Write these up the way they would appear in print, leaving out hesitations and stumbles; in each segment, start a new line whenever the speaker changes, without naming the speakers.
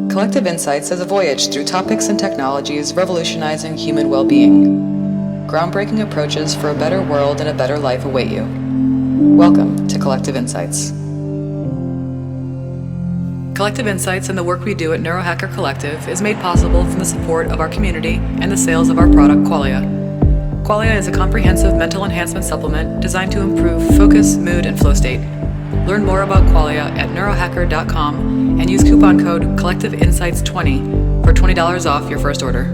Collective Insights is a voyage through topics and technologies revolutionizing human well-being. Groundbreaking approaches for a better world and a better life await you. Welcome to Collective Insights. Collective Insights and the work we do at Neurohacker Collective is made possible from the support of our community and the sales of our product, Qualia. Qualia is a comprehensive mental enhancement supplement designed to improve focus, mood, and flow state. Learn more about Qualia at neurohacker.com and use coupon code CollectiveInsights20 for $20 off your first order.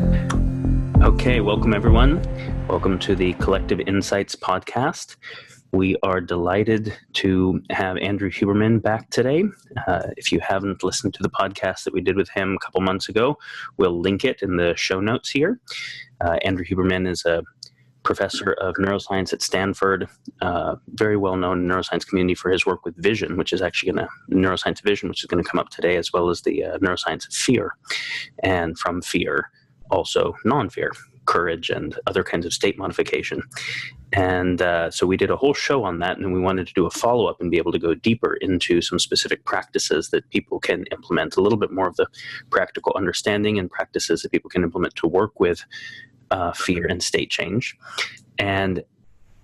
Okay, welcome everyone. Welcome to the Collective Insights podcast. We are delighted to have Andrew Huberman back today. If you haven't listened to the podcast that we did with him a couple months ago, we'll link it in the show notes here. Andrew Huberman is a professor of neuroscience at Stanford, very well known in the neuroscience community for his work with vision, which is actually neuroscience vision, which is going to come up today, as well as the neuroscience of fear. And from fear, also non-fear, courage, and other kinds of state modification. And so we did a whole show on that, and we wanted to do a follow-up and be able to go deeper into some specific practices that people can implement, a little bit more of the practical understanding and practices that people can implement to work with fear and state change. And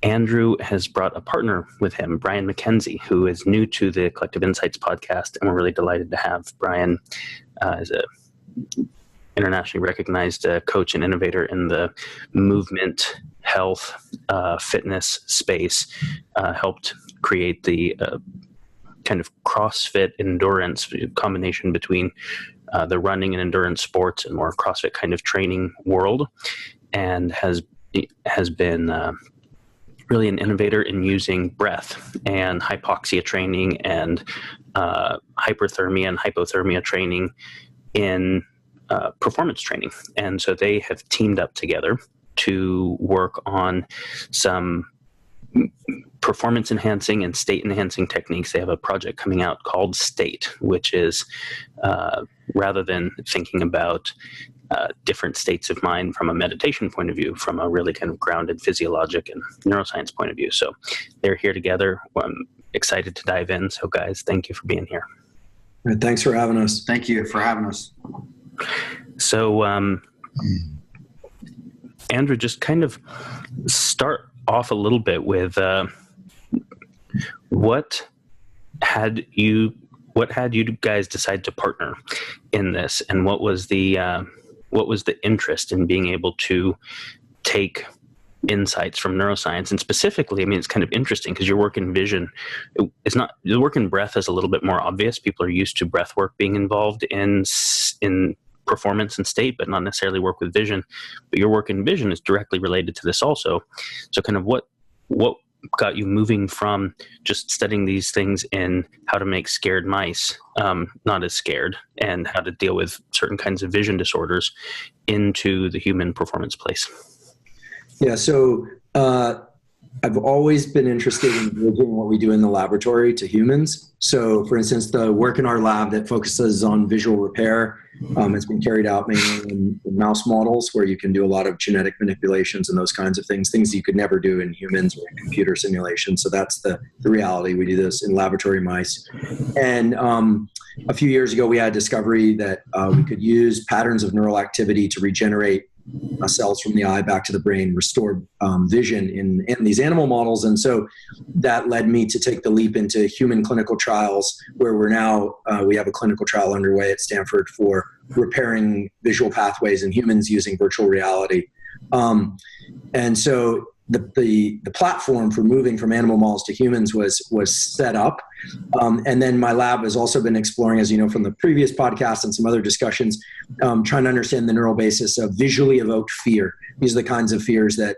Andrew has brought a partner with him, Brian Mackenzie, who is new to the Collective Insights podcast, and we're really delighted to have Brian as a internationally recognized coach and innovator in the movement, health, fitness space, helped create the kind of CrossFit endurance combination between the running and endurance sports and more CrossFit kind of training world, and has been really an innovator in using breath and hypoxia training and hyperthermia and hypothermia training in performance training. And so they have teamed up together to work on some performance enhancing and state enhancing techniques. They have a project coming out called State, which is rather than thinking about different states of mind from a meditation point of view, from a really kind of grounded physiologic and neuroscience point of view. So they're here together. I'm excited to dive in. So guys, thank you for being here.
All right, thanks for having us.
Thank you for having us.
So Andrew, just kind of start off a little bit with what had you guys decide to partner in this, and what was the interest in being able to take insights from neuroscience? And specifically, I mean, it's kind of interesting because your work in vision is not, the work in breath is a little bit more obvious. People are used to breath work being involved in performance and state, but not necessarily work with vision. But your work in vision is directly related to this also. So kind of what got you moving from just studying these things in how to make scared mice not as scared, and how to deal with certain kinds of vision disorders, into the human performance place?
Yeah, so I've always been interested in bridging what we do in the laboratory to humans. So, for instance, the work in our lab that focuses on visual repair has been carried out mainly in mouse models, where you can do a lot of genetic manipulations and those kinds of things you could never do in humans or in computer simulations. So that's the reality. We do this in laboratory mice. And a few years ago, we had a discovery that we could use patterns of neural activity to regenerate cells from the eye back to the brain, restore vision in these animal models. And so that led me to take the leap into human clinical trials, where we're now, we have a clinical trial underway at Stanford for repairing visual pathways in humans using virtual reality. And so the platform for moving from animal models to humans was set up. And then my lab has also been exploring, as you know from the previous podcast and some other discussions, trying to understand the neural basis of visually evoked fear. These are the kinds of fears that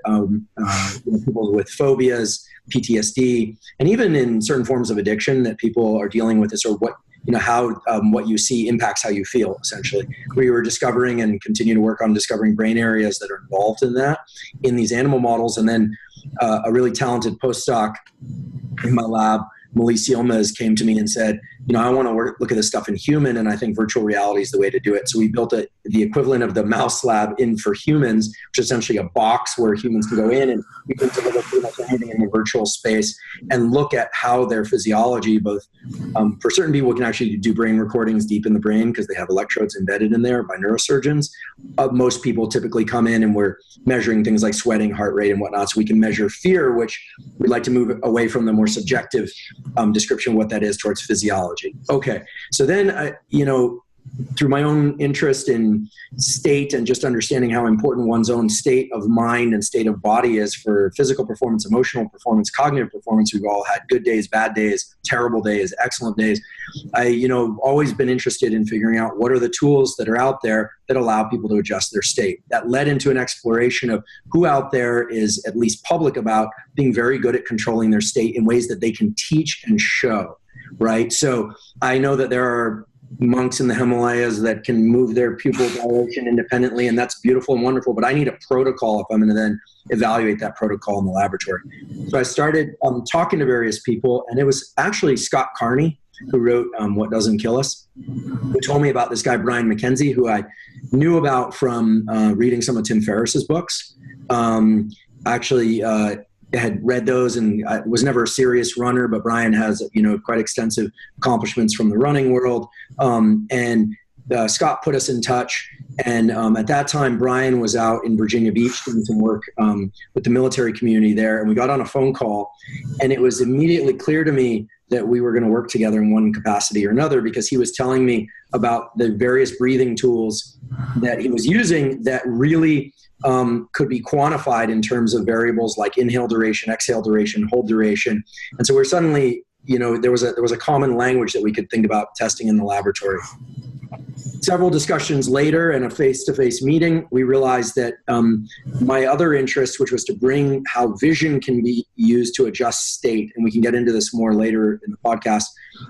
people with phobias, PTSD, and even in certain forms of addiction that people are dealing with this, or how what you see impacts how you feel, essentially. We were discovering and continue to work on discovering brain areas that are involved in that in these animal models. And then a really talented postdoc in my lab Melise Yilmaz came to me and said, I want to look at this stuff in human, and I think virtual reality is the way to do it. So we built the equivalent of the mouse lab in for humans, which is essentially a box where humans can go in and we can deliver pretty much anything in the virtual space and look at how their physiology, both for certain people, we can actually do brain recordings deep in the brain because they have electrodes embedded in there by neurosurgeons. Most people typically come in and we're measuring things like sweating, heart rate, and whatnot. So we can measure fear, which we'd like to move away from the more subjective description of what that is towards physiology. Okay, so then, through my own interest in state and just understanding how important one's own state of mind and state of body is for physical performance, emotional performance, cognitive performance. We've all had good days, bad days, terrible days, excellent days. Always been interested in figuring out what are the tools that are out there that allow people to adjust their state. That led into an exploration of who out there is at least public about being very good at controlling their state in ways that they can teach and show, right? So I know that there are monks in the Himalayas that can move their pupil dilation independently, and that's beautiful and wonderful, but I need a protocol if I'm going to then evaluate that protocol in the laboratory. So I started talking to various people, and it was actually Scott Carney who wrote What Doesn't Kill Us, who told me about this guy, Brian Mackenzie, who I knew about from reading some of Tim Ferriss's books. Had read those, and I was never a serious runner, but Brian has, quite extensive accomplishments from the running world. Scott put us in touch. And at that time, Brian was out in Virginia Beach doing some work with the military community there. And we got on a phone call, and it was immediately clear to me that we were going to work together in one capacity or another, because he was telling me about the various breathing tools that he was using that really could be quantified in terms of variables like inhale duration, exhale duration, hold duration. And so we're suddenly, there was a common language that we could think about testing in the laboratory. Several discussions later and a face-to-face meeting, we realized that my other interest, which was to bring how vision can be used to adjust state, and we can get into this more later in the podcast,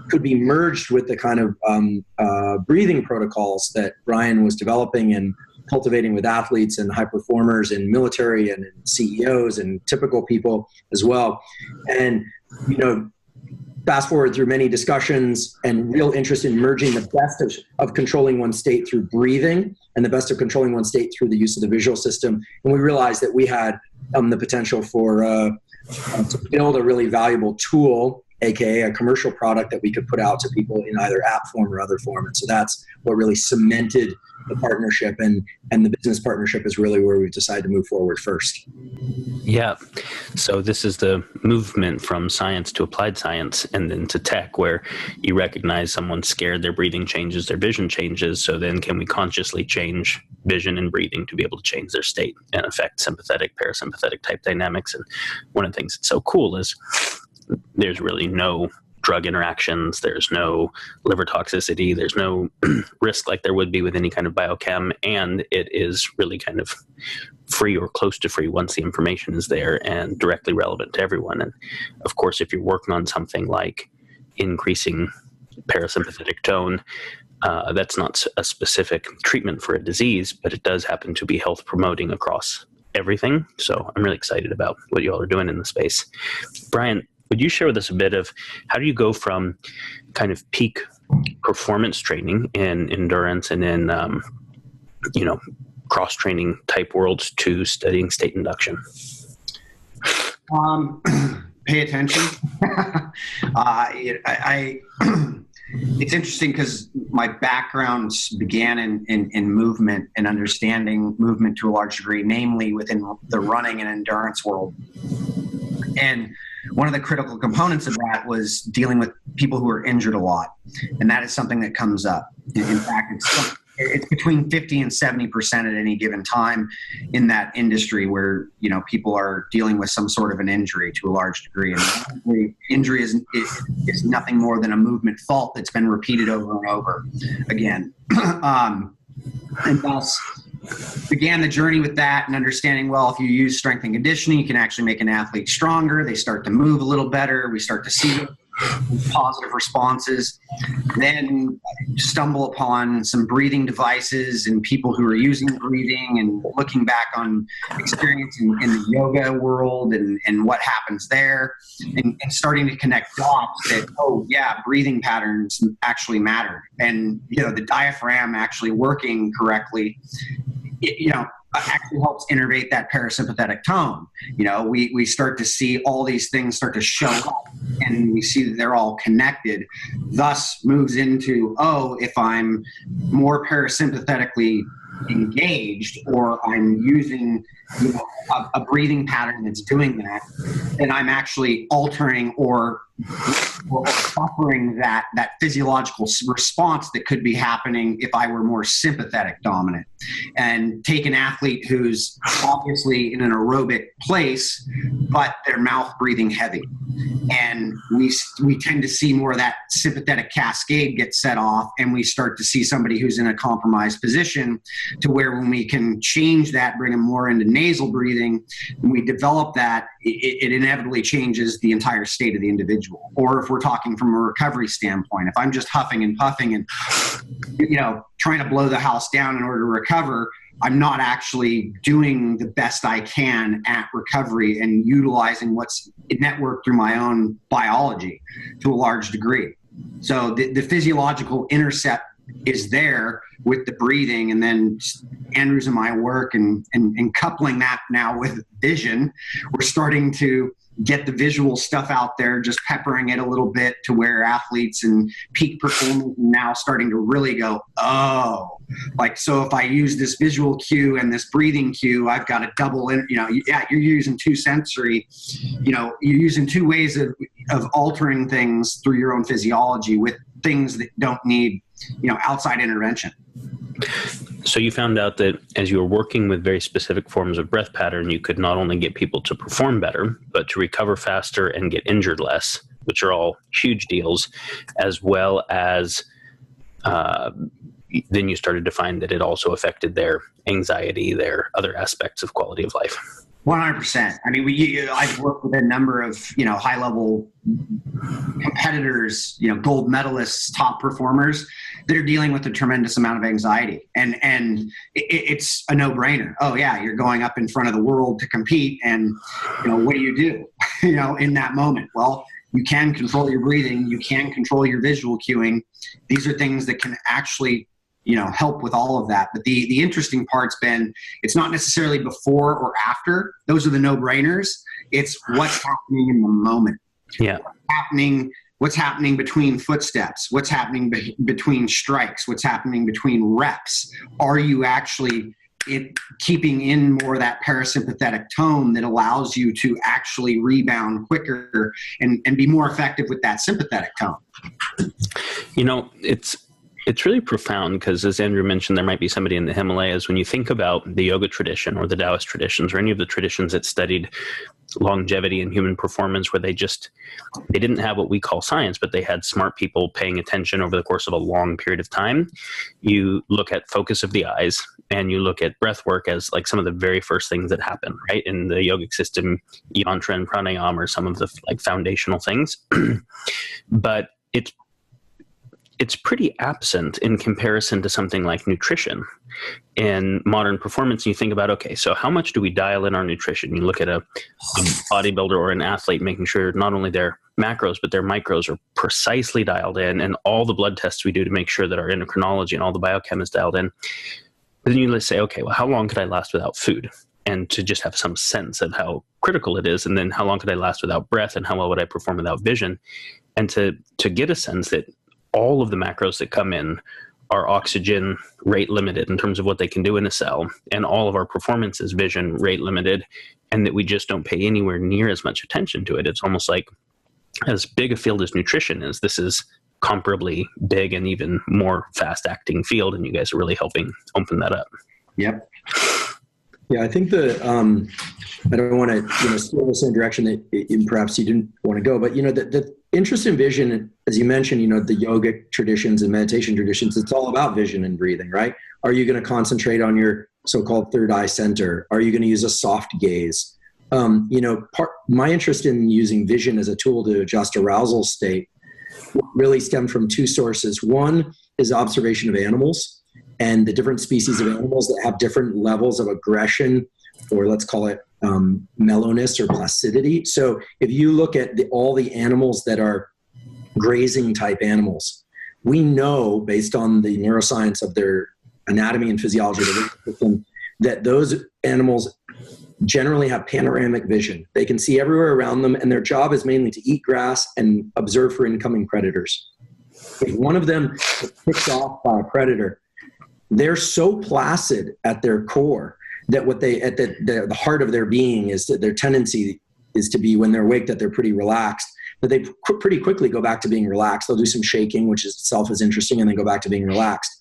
could be merged with the kind of breathing protocols that Brian was developing and cultivating with athletes and high performers and military and CEOs and typical people as well. And, fast forward through many discussions and real interest in merging the best of controlling one's state through breathing and the best of controlling one's state through the use of the visual system. And we realized that we had the potential for to build a really valuable tool, aka a commercial product that we could put out to people in either app form or other form. And so that's what really cemented the partnership, and the business partnership is really where we've decided to move forward first.
Yeah. So this is the movement from science to applied science and then to tech, where you recognize someone's scared, their breathing changes, their vision changes. So then can we consciously change vision and breathing to be able to change their state and affect sympathetic, parasympathetic type dynamics? And one of the things that's so cool is there's really no drug interactions, there's no liver toxicity, there's no risk like there would be with any kind of biochem, and it is really kind of free or close to free once the information is there and directly relevant to everyone. And of course, if you're working on something like increasing parasympathetic tone, that's not a specific treatment for a disease, but it does happen to be health promoting across everything. So I'm really excited about what you all are doing in the space. Brian, would you share with us a bit of how do you go from kind of peak performance training in endurance and in, cross-training type worlds to studying state induction?
Pay attention. It's interesting because my background began in movement and understanding movement to a large degree, namely within the running and endurance world. And one of the critical components of that was dealing with people who are injured a lot. And that is something that comes up. In fact, it's between 50 and 70% at any given time in that industry where, people are dealing with some sort of an injury to a large degree. And injury is nothing more than a movement fault that's been repeated over and over again. And thus began the journey with that and understanding, well, if you use strength and conditioning, you can actually make an athlete stronger. They start to move a little better. We start to see positive responses. Then stumble upon some breathing devices and people who are using breathing, and looking back on experience in the yoga world and what happens there, and starting to connect dots that, oh yeah, breathing patterns actually matter. And, the diaphragm actually working correctly, actually helps innervate that parasympathetic tone. We start to see all these things start to show up, and we see that they're all connected, thus moves into, if I'm more parasympathetically engaged, or I'm using a breathing pattern that's doing that, then I'm actually altering or suffering that physiological response that could be happening if I were more sympathetic dominant. And take an athlete who's obviously in an aerobic place, but their mouth breathing heavy, and we tend to see more of that sympathetic cascade get set off, and we start to see somebody who's in a compromised position, to where when we can change that, bring them more into nasal breathing, when we develop that, it inevitably changes the entire state of the individual. Or if we're talking from a recovery standpoint, if I'm just huffing and puffing and trying to blow the house down in order to recover, I'm not actually doing the best I can at recovery and utilizing what's networked through my own biology to a large degree. So the physiological intercept is there with the breathing, and then Andrew's and my work and coupling that now with vision, we're starting to get the visual stuff out there, just peppering it a little bit, to where athletes and peak performance now starting to really go, so if I use this visual cue and this breathing cue, I've got a double in, you're using two sensory, you're using two ways of altering things through your own physiology with things that don't need, outside intervention.
So you found out that as you were working with very specific forms of breath pattern, you could not only get people to perform better, but to recover faster and get injured less, which are all huge deals, as well as then you started to find that it also affected their anxiety, their other aspects of quality of life.
100%. I mean, I've worked with a number of, high-level competitors, gold medalists, top performers that are dealing with a tremendous amount of anxiety. And it's a no-brainer. Oh, yeah, you're going up in front of the world to compete, and, what do you do, in that moment? Well, you can control your breathing. You can control your visual cueing. These are things that can actually help with all of that. But the interesting part's been, it's not necessarily before or after. Those are the no-brainers. It's what's happening in the moment.
Yeah.
What's happening between footsteps? What's happening between strikes? What's happening between reps? Are you actually keeping in more of that parasympathetic tone that allows you to actually rebound quicker and be more effective with that sympathetic tone?
It's really profound, because as Andrew mentioned, there might be somebody in the Himalayas. When you think about the yoga tradition or the Taoist traditions or any of the traditions that studied longevity and human performance, where they didn't have what we call science, but they had smart people paying attention over the course of a long period of time. You look at focus of the eyes, and you look at breath work as like some of the very first things that happen, right? In the yogic system, yantra and pranayama are some of the foundational things. But it's pretty absent in comparison to something like nutrition in modern performance. You think about, okay, so how much do we dial in our nutrition? You look at a bodybuilder or an athlete, making sure not only their macros, but their micros are precisely dialed in, and all the blood tests we do to make sure that our endocrinology and all the biochem is dialed in. Then you say, okay, well, how long could I last without food? And to just have some sense of how critical it is. And then how long could I last without breath, and how well would I perform without vision? And to get a sense that all of the macros that come in are oxygen rate limited in terms of what they can do in a cell, and all of our performance is vision rate limited, and that we just don't pay anywhere near as much attention to it. It's almost like, as big a field as nutrition is, this is comparably big and even more fast acting field, and you guys are really helping open that up.
Yep.
Yeah, I think I don't want to steer this in a direction that perhaps you didn't want to go, but the interest in vision, as you mentioned, the yogic traditions and meditation traditions, it's all about vision and breathing, right? Are you going to concentrate on your so-called third eye center? Are you going to use a soft gaze? My interest in using vision as a tool to adjust arousal state really stem from two sources. One is observation of animals and the different species of animals that have different levels of aggression, or let's call it mellowness or placidity. So if you look at all the animals that are grazing type animals, we know based on the neuroscience of their anatomy and physiology that those animals generally have panoramic vision. They can see everywhere around them, and their job is mainly to eat grass and observe for incoming predators. If one of them is picked off by a predator, they're so placid at their core that what they at the heart of their being is that their tendency is to be, when they're awake, that they're pretty relaxed, but they pretty quickly go back to being relaxed. They'll do some shaking, which itself is interesting, and then go back to being relaxed.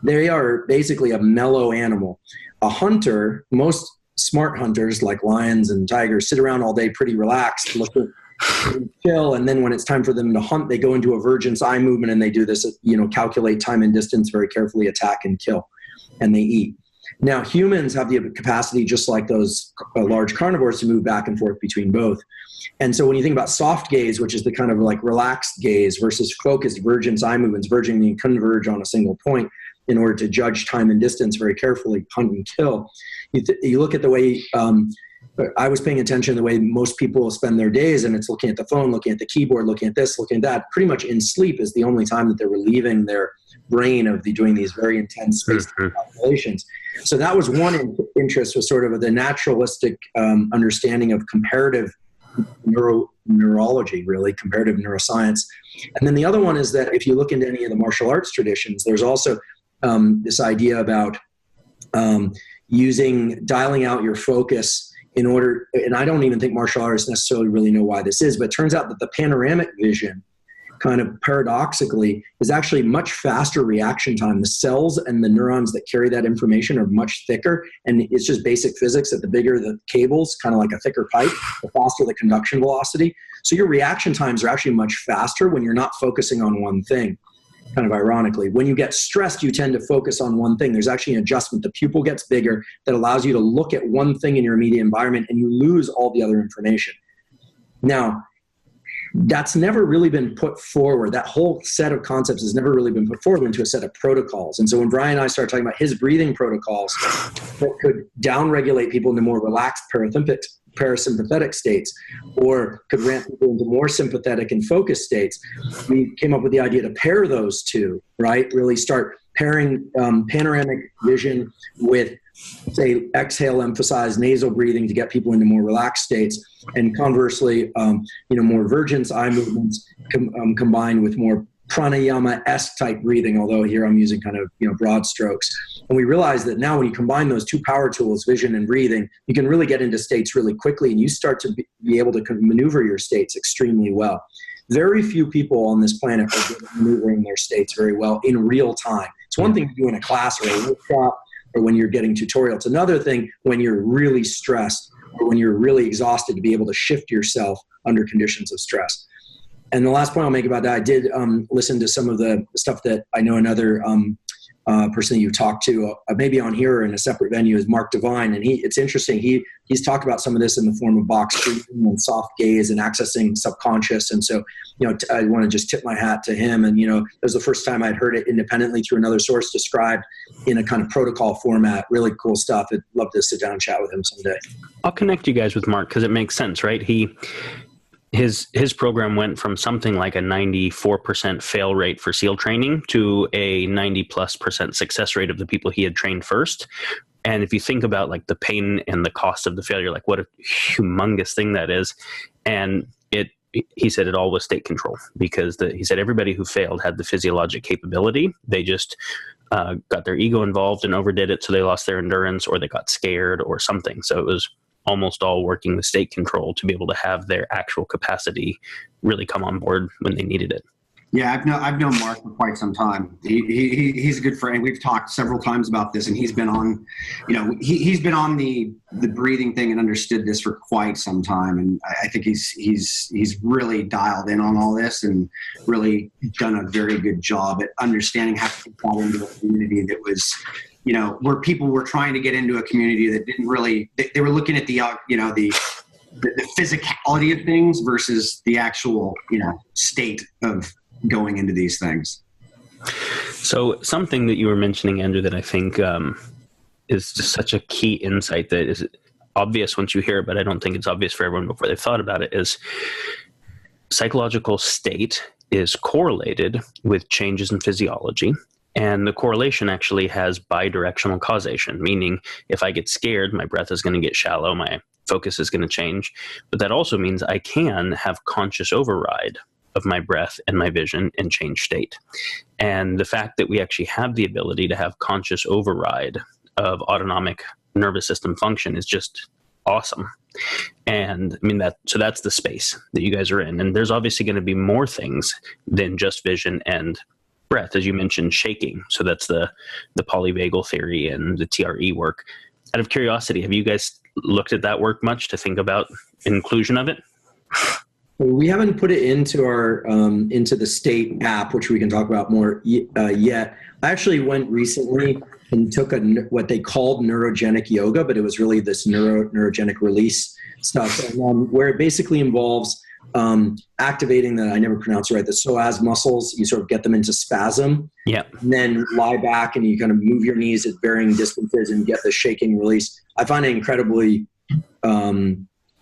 They are basically a mellow animal. A hunter, most smart hunters like lions and tigers sit around all day pretty relaxed, look at chill, and then when it's time for them to hunt, they go into a virgin's eye movement, and they do this, calculate time and distance very carefully, attack and kill, and they eat. Now, humans have the capacity, just like those large carnivores, to move back and forth between both. And so when you think about soft gaze, which is the kind of like relaxed gaze, versus focused virgin's eye movements, virgin meaning converge on a single point in order to judge time and distance very carefully, hunt and kill. You look at the way I was paying attention to the way most people spend their days, and it's looking at the phone, looking at the keyboard, looking at this, looking at that. Pretty much in sleep is the only time that they're relieving their brain of doing these very intense spaced calculations. So that was one interest, was sort of the naturalistic understanding of comparative neurology, really, comparative neuroscience. And then the other one is that if you look into any of the martial arts traditions, there's also this idea about dialing out your focus in order, and I don't even think martial artists necessarily really know why this is, but it turns out that the panoramic vision, kind of paradoxically, is actually much faster reaction time. The cells and the neurons that carry that information are much thicker, and it's just basic physics that the bigger the cables, kind of like a thicker pipe, the faster the conduction velocity. So your reaction times are actually much faster when you're not focusing on one thing. Kind of ironically, when you get stressed, you tend to focus on one thing. There's actually an adjustment. The pupil gets bigger that allows you to look at one thing in your immediate environment, and you lose all the other information. Now, that's never really been put forward. That whole set of concepts has never really been put forward into a set of protocols. And so when Brian and I started talking about his breathing protocols that could downregulate people into more relaxed parasympathetic states, or could ramp people into more sympathetic and focused states, we came up with the idea to pair those two, right? Really start pairing panoramic vision with, say, exhale, emphasize nasal breathing to get people into more relaxed states, and conversely, more virgin's eye movements combined with more pranayama-esque type breathing, although here I'm using kind of broad strokes. And we realized that now when you combine those two power tools, vision and breathing, you can really get into states really quickly, and you start to be able to maneuver your states extremely well. Very few people on this planet are good at maneuvering their states very well in real time. It's one thing to do in a class or a workshop or when you're getting tutorial. It's another thing when you're really stressed or when you're really exhausted to be able to shift yourself under conditions of stress. And the last point I'll make about that, I did listen to some of the stuff that I know another person that you talked to, maybe on here or in a separate venue, is Mark Devine. And it's interesting. He's talked about some of this in the form of box breathing and soft gaze and accessing subconscious. And so, I want to just tip my hat to him. And, it was the first time I'd heard it independently through another source described in a kind of protocol format. Really cool stuff. I'd love to sit down and chat with him someday.
I'll connect you guys with Mark because it makes sense, right? His program went from something like a 94% fail rate for SEAL training to a 90+% success rate of the people he had trained first. And if you think about like the pain and the cost of the failure, like what a humongous thing that is. And he said it all was state control, because he said everybody who failed had the physiologic capability. They just got their ego involved and overdid it, so they lost their endurance, or they got scared or something. So it was almost all working the state control to be able to have their actual capacity really come on board when they needed it.
Yeah, I've known Mark for quite some time. He's a good friend. We've talked several times about this, and he's been on, he's been on the breathing thing and understood this for quite some time. And I think he's really dialed in on all this and really done a very good job at understanding how to get that into a community that was, where people were trying to get into a community that didn't really, they were looking at the physicality of things versus the actual, state of going into these things.
So something that you were mentioning, Andrew, that I think is just such a key insight that is obvious once you hear it, but I don't think it's obvious for everyone before they've thought about it, is psychological state is correlated with changes in physiology. And the correlation actually has bidirectional causation, meaning if I get scared, my breath is going to get shallow, my focus is going to change. But that also means I can have conscious override of my breath and my vision and change state. And the fact that we actually have the ability to have conscious override of autonomic nervous system function is just awesome. And I mean, that's the space that you guys are in. And there's obviously going to be more things than just vision and breath, as you mentioned, shaking. So that's the polyvagal theory and the TRE work. Out of curiosity, have you guys looked at that work much to think about inclusion of it?
We haven't put it into our into the state app, which we can talk about more yet. I actually went recently and took what they called neurogenic yoga, but it was really this neurogenic release stuff, and, where it basically involves activating I never pronounce it right, the psoas muscles. You sort of get them into spasm, and then lie back and you kind of move your knees at varying distances and get the shaking release. I find it incredibly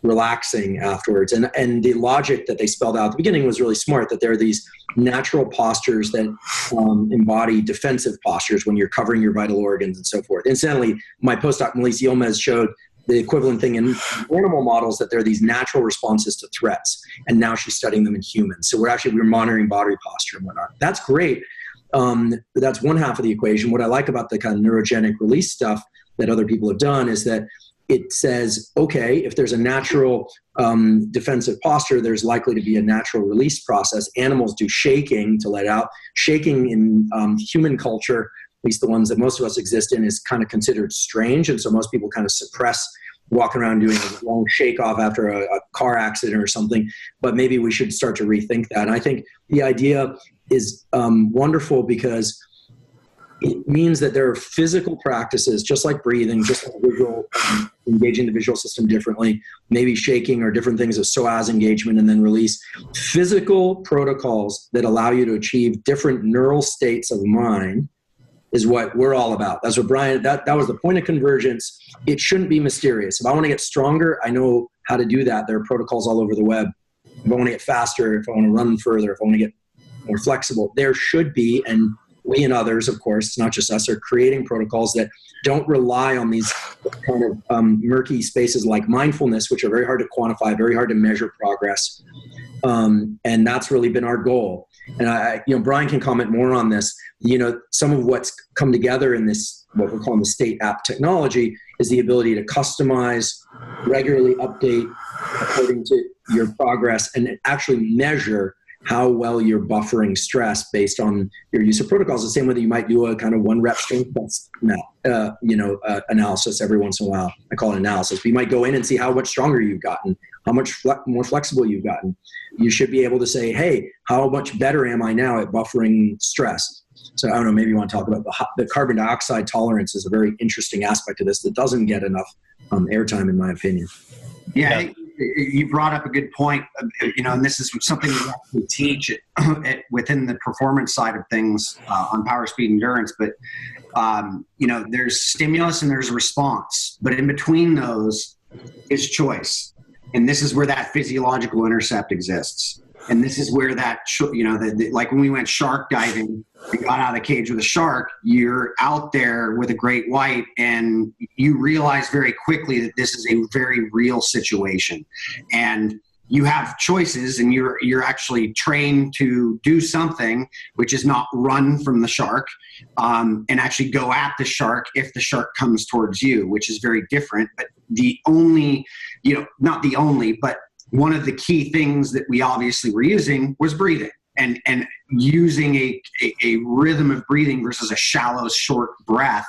relaxing afterwards. And the logic that they spelled out at the beginning was really smart, that there are these natural postures that embody defensive postures when you're covering your vital organs and so forth. Incidentally, my postdoc, Melissa Yilmaz, showed the equivalent thing in animal models, that there are these natural responses to threats. And now she's studying them in humans. So we're monitoring body posture and whatnot. That's great. That's one half of the equation. What I like about the kind of neurogenic release stuff that other people have done is that it says, okay, if there's a natural defensive posture, there's likely to be a natural release process. Animals do shaking to let out. Shaking in human culture, at least the ones that most of us exist in, is kind of considered strange. And so most people kind of suppress walking around doing a long shake off after a car accident or something. But maybe we should start to rethink that. And I think the idea is wonderful, because it means that there are physical practices, just like breathing, just like visual, engaging the visual system differently, maybe shaking or different things of psoas engagement and then release. Physical protocols that allow you to achieve different neural states of mind is what we're all about. That's what Brian, that was the point of convergence. It shouldn't be mysterious. If I want to get stronger, I know how to do that. There are protocols all over the web. If I want to get faster, if I want to run further, if I want to get more flexible, there should be, and we and others, of course, it's not just us, are creating protocols that don't rely on these kind of murky spaces like mindfulness, which are very hard to quantify, very hard to measure progress. And that's really been our goal. And Brian can comment more on this. Some of what's come together in this, what we're calling the state app technology, is the ability to customize, regularly update according to your progress, and actually measure how well you're buffering stress based on your use of protocols. The same way that you might do a kind of 1 rep strength test, analysis every once in a while. I call it analysis. But you might go in and see how much stronger you've gotten, how much more flexible you've gotten. You should be able to say, hey, how much better am I now at buffering stress? So I don't know, maybe you want to talk about the carbon dioxide tolerance is a very interesting aspect of this that doesn't get enough airtime, in my opinion.
Yeah. You brought up a good point, and this is something we actually teach within the performance side of things on power, speed, endurance. But, there's stimulus and there's response. But in between those is choice. And this is where that physiological intercept exists. And this is where that, like when we went shark diving and got out of the cage with a shark, you're out there with a great white and you realize very quickly that this is a very real situation. And you have choices, and you're actually trained to do something, which is not run from the shark, and actually go at the shark if the shark comes towards you, which is very different. But not the only, but one of the key things that we obviously were using was breathing, and using a rhythm of breathing versus a shallow, short breath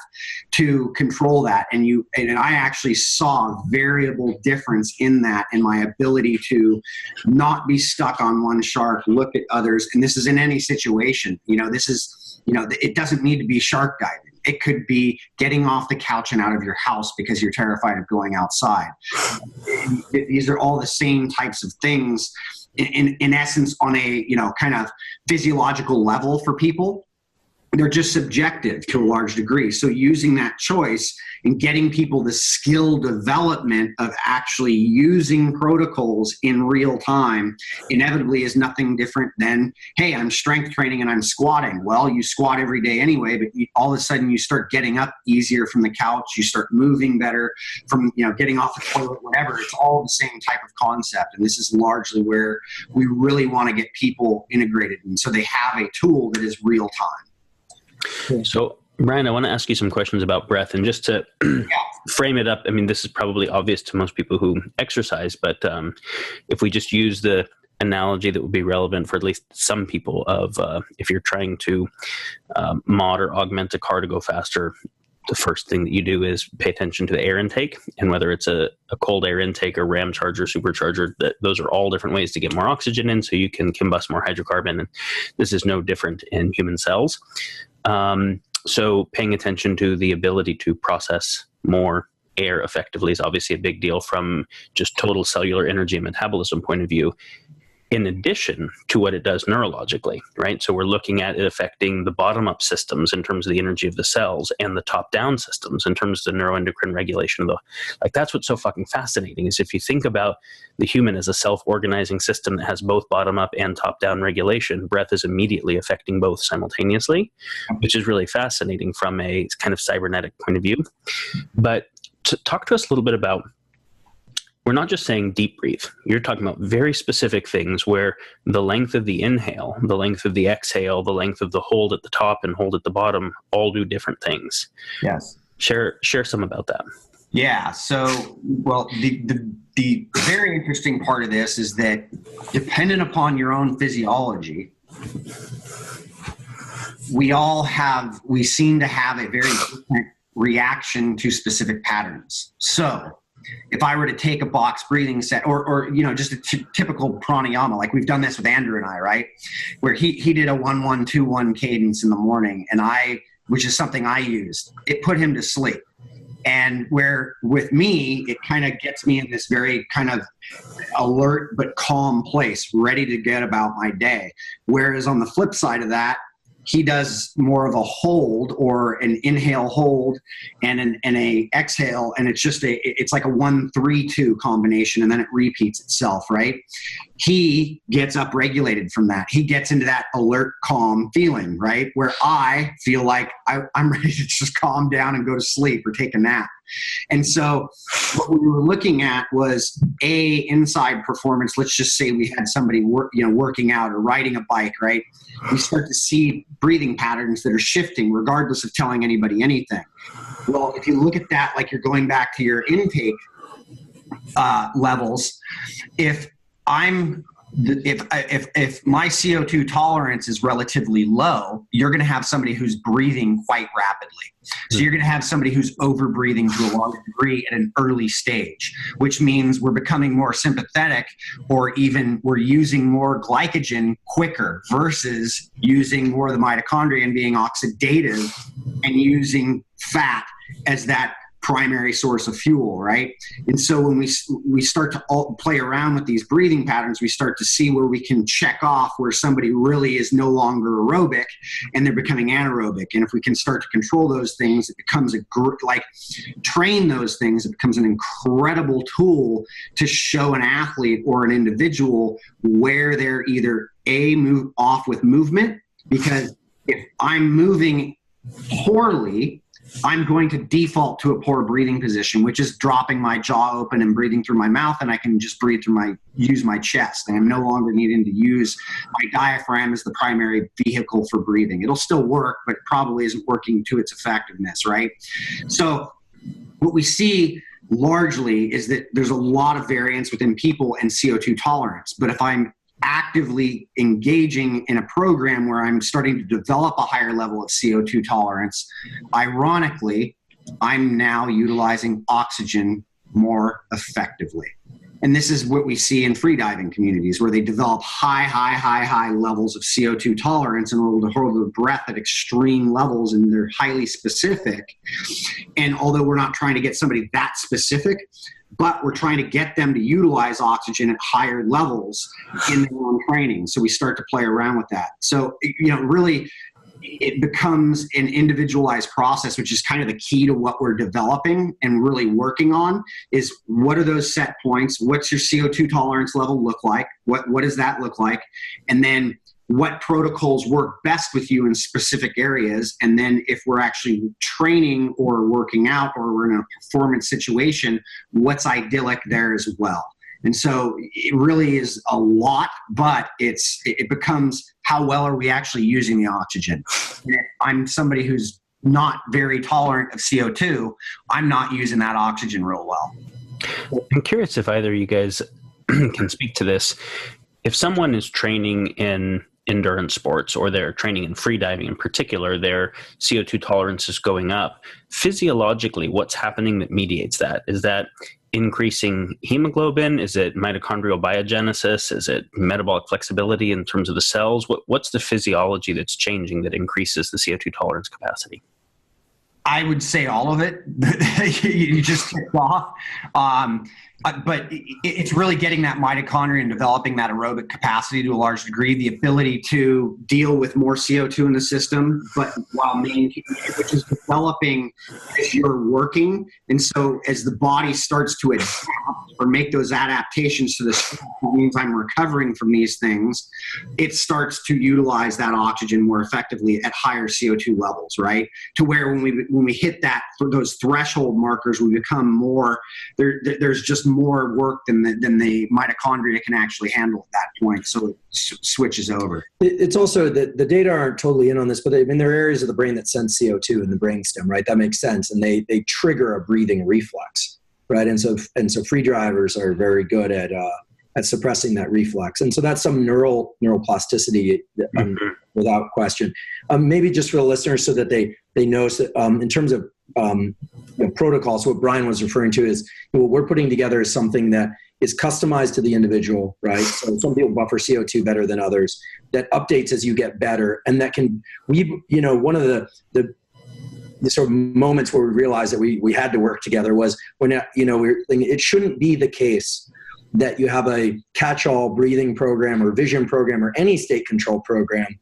to control that. And I actually saw a variable difference in that, in my ability to not be stuck on one shark, look at others. And this is in any situation. It doesn't need to be shark diving. It could be getting off the couch and out of your house because you're terrified of going outside. These are all the same types of things. in essence on a, kind of physiological level for people. They're just subjective to a large degree. So using that choice and getting people the skill development of actually using protocols in real time inevitably is nothing different than, hey, I'm strength training and I'm squatting. Well, you squat every day anyway, but all of a sudden you start getting up easier from the couch. You start moving better from, getting off the toilet, whatever. It's all the same type of concept. And this is largely where we really want to get people integrated. And so they have a tool that is real time.
So, Brian, I want to ask you some questions about breath, and just to frame it up, I mean, this is probably obvious to most people who exercise, but if we just use the analogy that would be relevant for at least some people of if you're trying to mod or augment a car to go faster, the first thing that you do is pay attention to the air intake, and whether it's a cold air intake or ram charger, supercharger, those are all different ways to get more oxygen in so you can combust more hydrocarbon. And this is no different in human cells. So paying attention to the ability to process more air effectively is obviously a big deal from just total cellular energy and metabolism point of view, in addition to what it does neurologically, right? So we're looking at it affecting the bottom-up systems in terms of the energy of the cells and the top-down systems in terms of the neuroendocrine regulation of that's what's so fucking fascinating is if you think about the human as a self-organizing system that has both bottom-up and top-down regulation, breath is immediately affecting both simultaneously, which is really fascinating from a kind of cybernetic point of view. But talk to us a little bit about, we're not just saying deep breathe. You're talking about very specific things where the length of the inhale, the length of the exhale, the length of the hold at the top and hold at the bottom all do different things.
Yes.
Share some about that.
Yeah. So, well, the very interesting part of this is that dependent upon your own physiology, we seem to have a very different reaction to specific patterns. So if I were to take a box breathing set or just a typical pranayama, like we've done this with Andrew and I, right? Where he did a 1-1-2-1 cadence in the morning which is something I used, it put him to sleep. And where with me, it kind of gets me in this very kind of alert but calm place, ready to get about my day. Whereas on the flip side of that, he does more of a hold or an inhale hold and a exhale. And it's just it's like a 1-3-2 combination. And then it repeats itself, right? He gets upregulated from that. He gets into that alert, calm feeling, right? Where I feel like I'm ready to just calm down and go to sleep or take a nap. And so what we were looking at was inside performance. Let's just say we had somebody working out or riding a bike, right? We start to see breathing patterns that are shifting regardless of telling anybody anything. Well, if you look at that, like you're going back to your intake levels, if my CO2 tolerance is relatively low, you're going to have somebody who's breathing quite rapidly. So you're going to have somebody who's over breathing to a large degree at an early stage, which means we're becoming more sympathetic, or even we're using more glycogen quicker versus using more of the mitochondria and being oxidative and using fat as that primary source of fuel, right? And so when we start to play around with these breathing patterns, we start to see where we can check off where somebody really is no longer aerobic and they're becoming anaerobic. And if we can start to control those things, it becomes train those things, it becomes an incredible tool to show an athlete or an individual where they're either move off with movement, because if I'm moving poorly, I'm going to default to a poor breathing position, which is dropping my jaw open and breathing through my mouth, and I can just use my chest. And I'm no longer needing to use my diaphragm as the primary vehicle for breathing. It'll still work, but it probably isn't working to its effectiveness, right? So what we see largely is that there's a lot of variance within people and CO2 tolerance. But if I'm actively engaging in a program where I'm starting to develop a higher level of CO2 tolerance, ironically, I'm now utilizing oxygen more effectively. And this is what we see in freediving communities, where they develop high levels of CO2 tolerance and are able to hold their breath at extreme levels, and they're highly specific. And although we're not trying to get somebody that specific, but we're trying to get them to utilize oxygen at higher levels in their own training. So we start to play around with that. So, really, it becomes an individualized process, which is kind of the key to what we're developing and really working on is what are those set points? What's your CO2 tolerance level look like? What does that look like? And then what protocols work best with you in specific areas. And then if we're actually training or working out or we're in a performance situation, what's idyllic there as well. And so it really is a lot, but it becomes how well are we actually using the oxygen? And if I'm somebody who's not very tolerant of CO2, I'm not using that oxygen real well.
I'm curious if either of you guys can speak to this. If someone is training in endurance sports or they're training in free diving in particular, their CO2 tolerance is going up. Physiologically, what's happening that mediates that? Is that increasing hemoglobin? Is it mitochondrial biogenesis? Is it metabolic flexibility in terms of the cells? What's the physiology that's changing that increases the CO2 tolerance capacity?
I would say all of it. You just kicked off. But it's really getting that mitochondria and developing that aerobic capacity to a large degree, the ability to deal with more CO2 in the system, but while maintaining, which is developing as you're working. And so as the body starts to adapt or make those adaptations to the stress, it means I'm recovering from these things, it starts to utilize that oxygen more effectively at higher CO2 levels, right? To where when we hit those threshold markers, we become more, there's just more work than the mitochondria can actually handle at that point. So it switches over.
It's also that the data aren't totally in on this, but there are areas of the brain that sense CO2 in the brainstem, right? That makes sense. And they trigger a breathing reflex, right? And so free divers are very good at suppressing that reflex. And so that's some neuroplasticity without question. Maybe just for the listeners so that they know that in terms of protocols, what Brian was referring to is what we're putting together is something that is customized to the individual, right? So some people buffer CO2 better than others, that updates as you get better. And that one of the sort of moments where we realized that we had to work together was when, we're thinking it shouldn't be the case that you have a catch-all breathing program or vision program or any state control program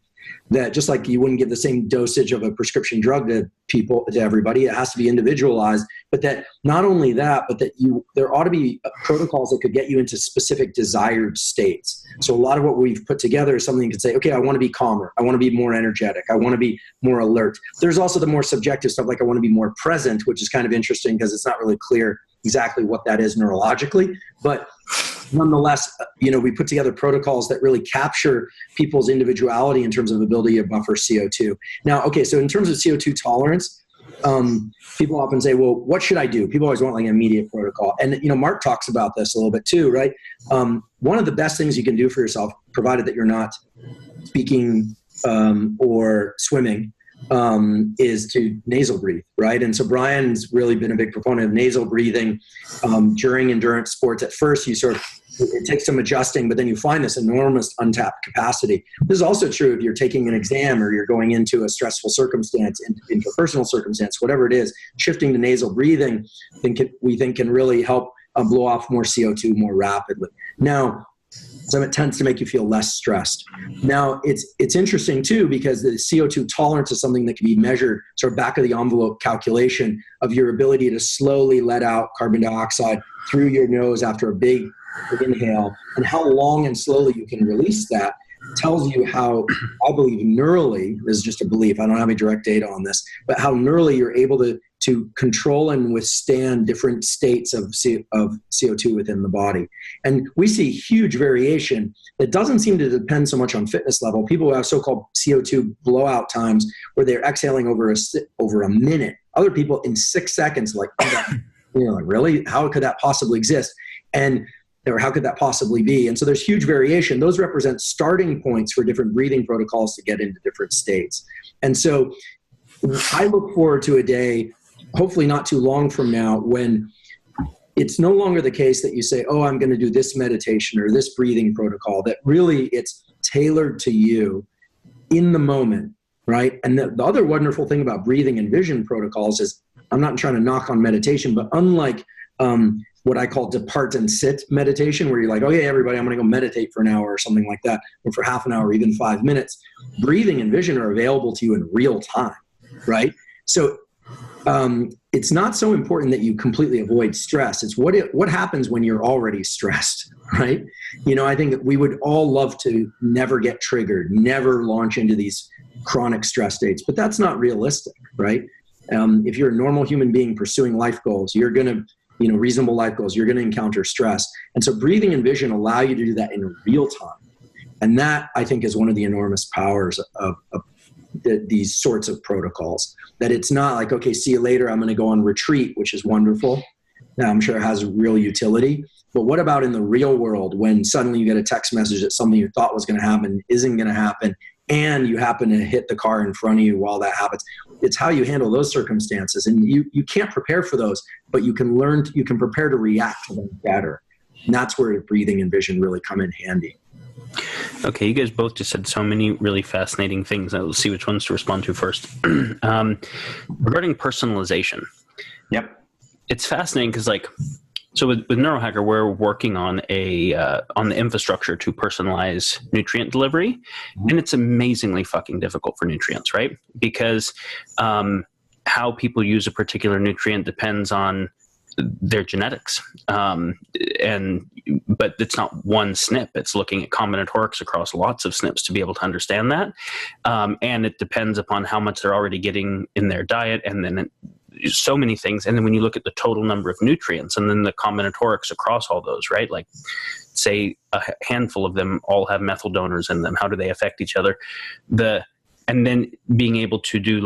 that just like you wouldn't give the same dosage of a prescription drug to everybody, it has to be individualized, but that not only that, but that there ought to be protocols that could get you into specific desired states. So a lot of what we've put together is something you can say, okay, I want to be calmer. I want to be more energetic. I want to be more alert. There's also the more subjective stuff, like I want to be more present, which is kind of interesting because it's not really clear exactly what that is neurologically, but nonetheless, we put together protocols that really capture people's individuality in terms of ability to buffer CO2. Now, okay, so in terms of CO2 tolerance, people often say, well, what should I do? People always want like an immediate protocol. And, Mark talks about this a little bit too, right? One of the best things you can do for yourself, provided that you're not speaking or swimming, is to nasal breathe, right? And so Brian's really been a big proponent of nasal breathing during endurance sports. At first, it takes some adjusting, but then you find this enormous untapped capacity. This is also true if you're taking an exam or you're going into a stressful circumstance, interpersonal circumstance, whatever it is. Shifting to nasal breathing, we think can really help blow off more CO2 more rapidly. Now, so it tends to make you feel less stressed. Now, it's interesting too, because the CO2 tolerance is something that can be measured, sort of back of the envelope calculation of your ability to slowly let out carbon dioxide through your nose after a big inhale, and how long and slowly you can release that tells you how, I believe neurally, this is just a belief, I don't have any direct data on this, but how neurally you're able to control and withstand different states of CO2 within the body. And we see huge variation that doesn't seem to depend so much on fitness level. People who have so-called CO2 blowout times where they're exhaling over a minute. Other people in 6 seconds, like, really? How could that possibly exist? Or how could that possibly be? And so there's huge variation. Those represent starting points for different breathing protocols to get into different states. And so I look forward to a day, hopefully not too long from now, when it's no longer the case that you say, oh, I'm going to do this meditation or this breathing protocol, that really it's tailored to you in the moment, right? And the other wonderful thing about breathing and vision protocols is, I'm not trying to knock on meditation, but unlike what I call depart and sit meditation, where you're like, okay, everybody, I'm going to go meditate for an hour or something like that, or for half an hour, even 5 minutes. Breathing and vision are available to you in real time, right? So it's not so important that you completely avoid stress. It's what happens when you're already stressed, right? I think that we would all love to never get triggered, never launch into these chronic stress states, but that's not realistic, right? If you're a normal human being pursuing life goals, you're going to, reasonable life goals, you're going to encounter stress. And so breathing and vision allow you to do that in real time. And that, I think, is one of the enormous powers of these sorts of protocols, that it's not like, okay, see you later, I'm going to go on retreat, which is wonderful. Now, I'm sure it has real utility. But what about in the real world, when suddenly you get a text message that something you thought was going to happen isn't going to happen, and you happen to hit the car in front of you while that happens? It's how you handle those circumstances. And you can't prepare for those, but you can prepare to react to them better. And that's where breathing and vision really come in handy.
Okay, you guys both just said so many really fascinating things. I'll see which ones to respond to first. Regarding personalization.
Yep.
It's fascinating because, so with Neurohacker, we're working on on the infrastructure to personalize nutrient delivery, and it's amazingly fucking difficult for nutrients, right? Because how people use a particular nutrient depends on their genetics, but it's not one SNP. It's looking at combinatorics across lots of SNPs to be able to understand that, and it depends upon how much they're already getting in their diet, and then so many things. And then when you look at the total number of nutrients and then the combinatorics across all those, right? Like, say a handful of them all have methyl donors in them. How do they affect each other? And then being able to do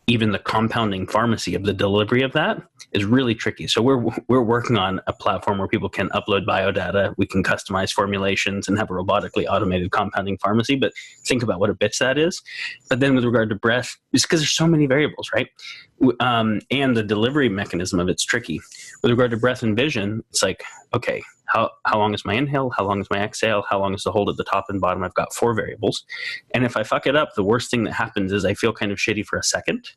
even the compounding pharmacy of the delivery of that is really tricky. So we're working on a platform where people can upload biodata, we can customize formulations and have a robotically automated compounding pharmacy. But think about what a bitch that is. But then with regard to breath, it's because there's so many variables, right? And the delivery mechanism of it's tricky. With regard to breath and vision, it's like, okay, how long is my inhale? How long is my exhale? How long is the hold at the top and bottom? I've got 4 variables. And if I fuck it up, the worst thing that happens is I feel kind of shitty for a second,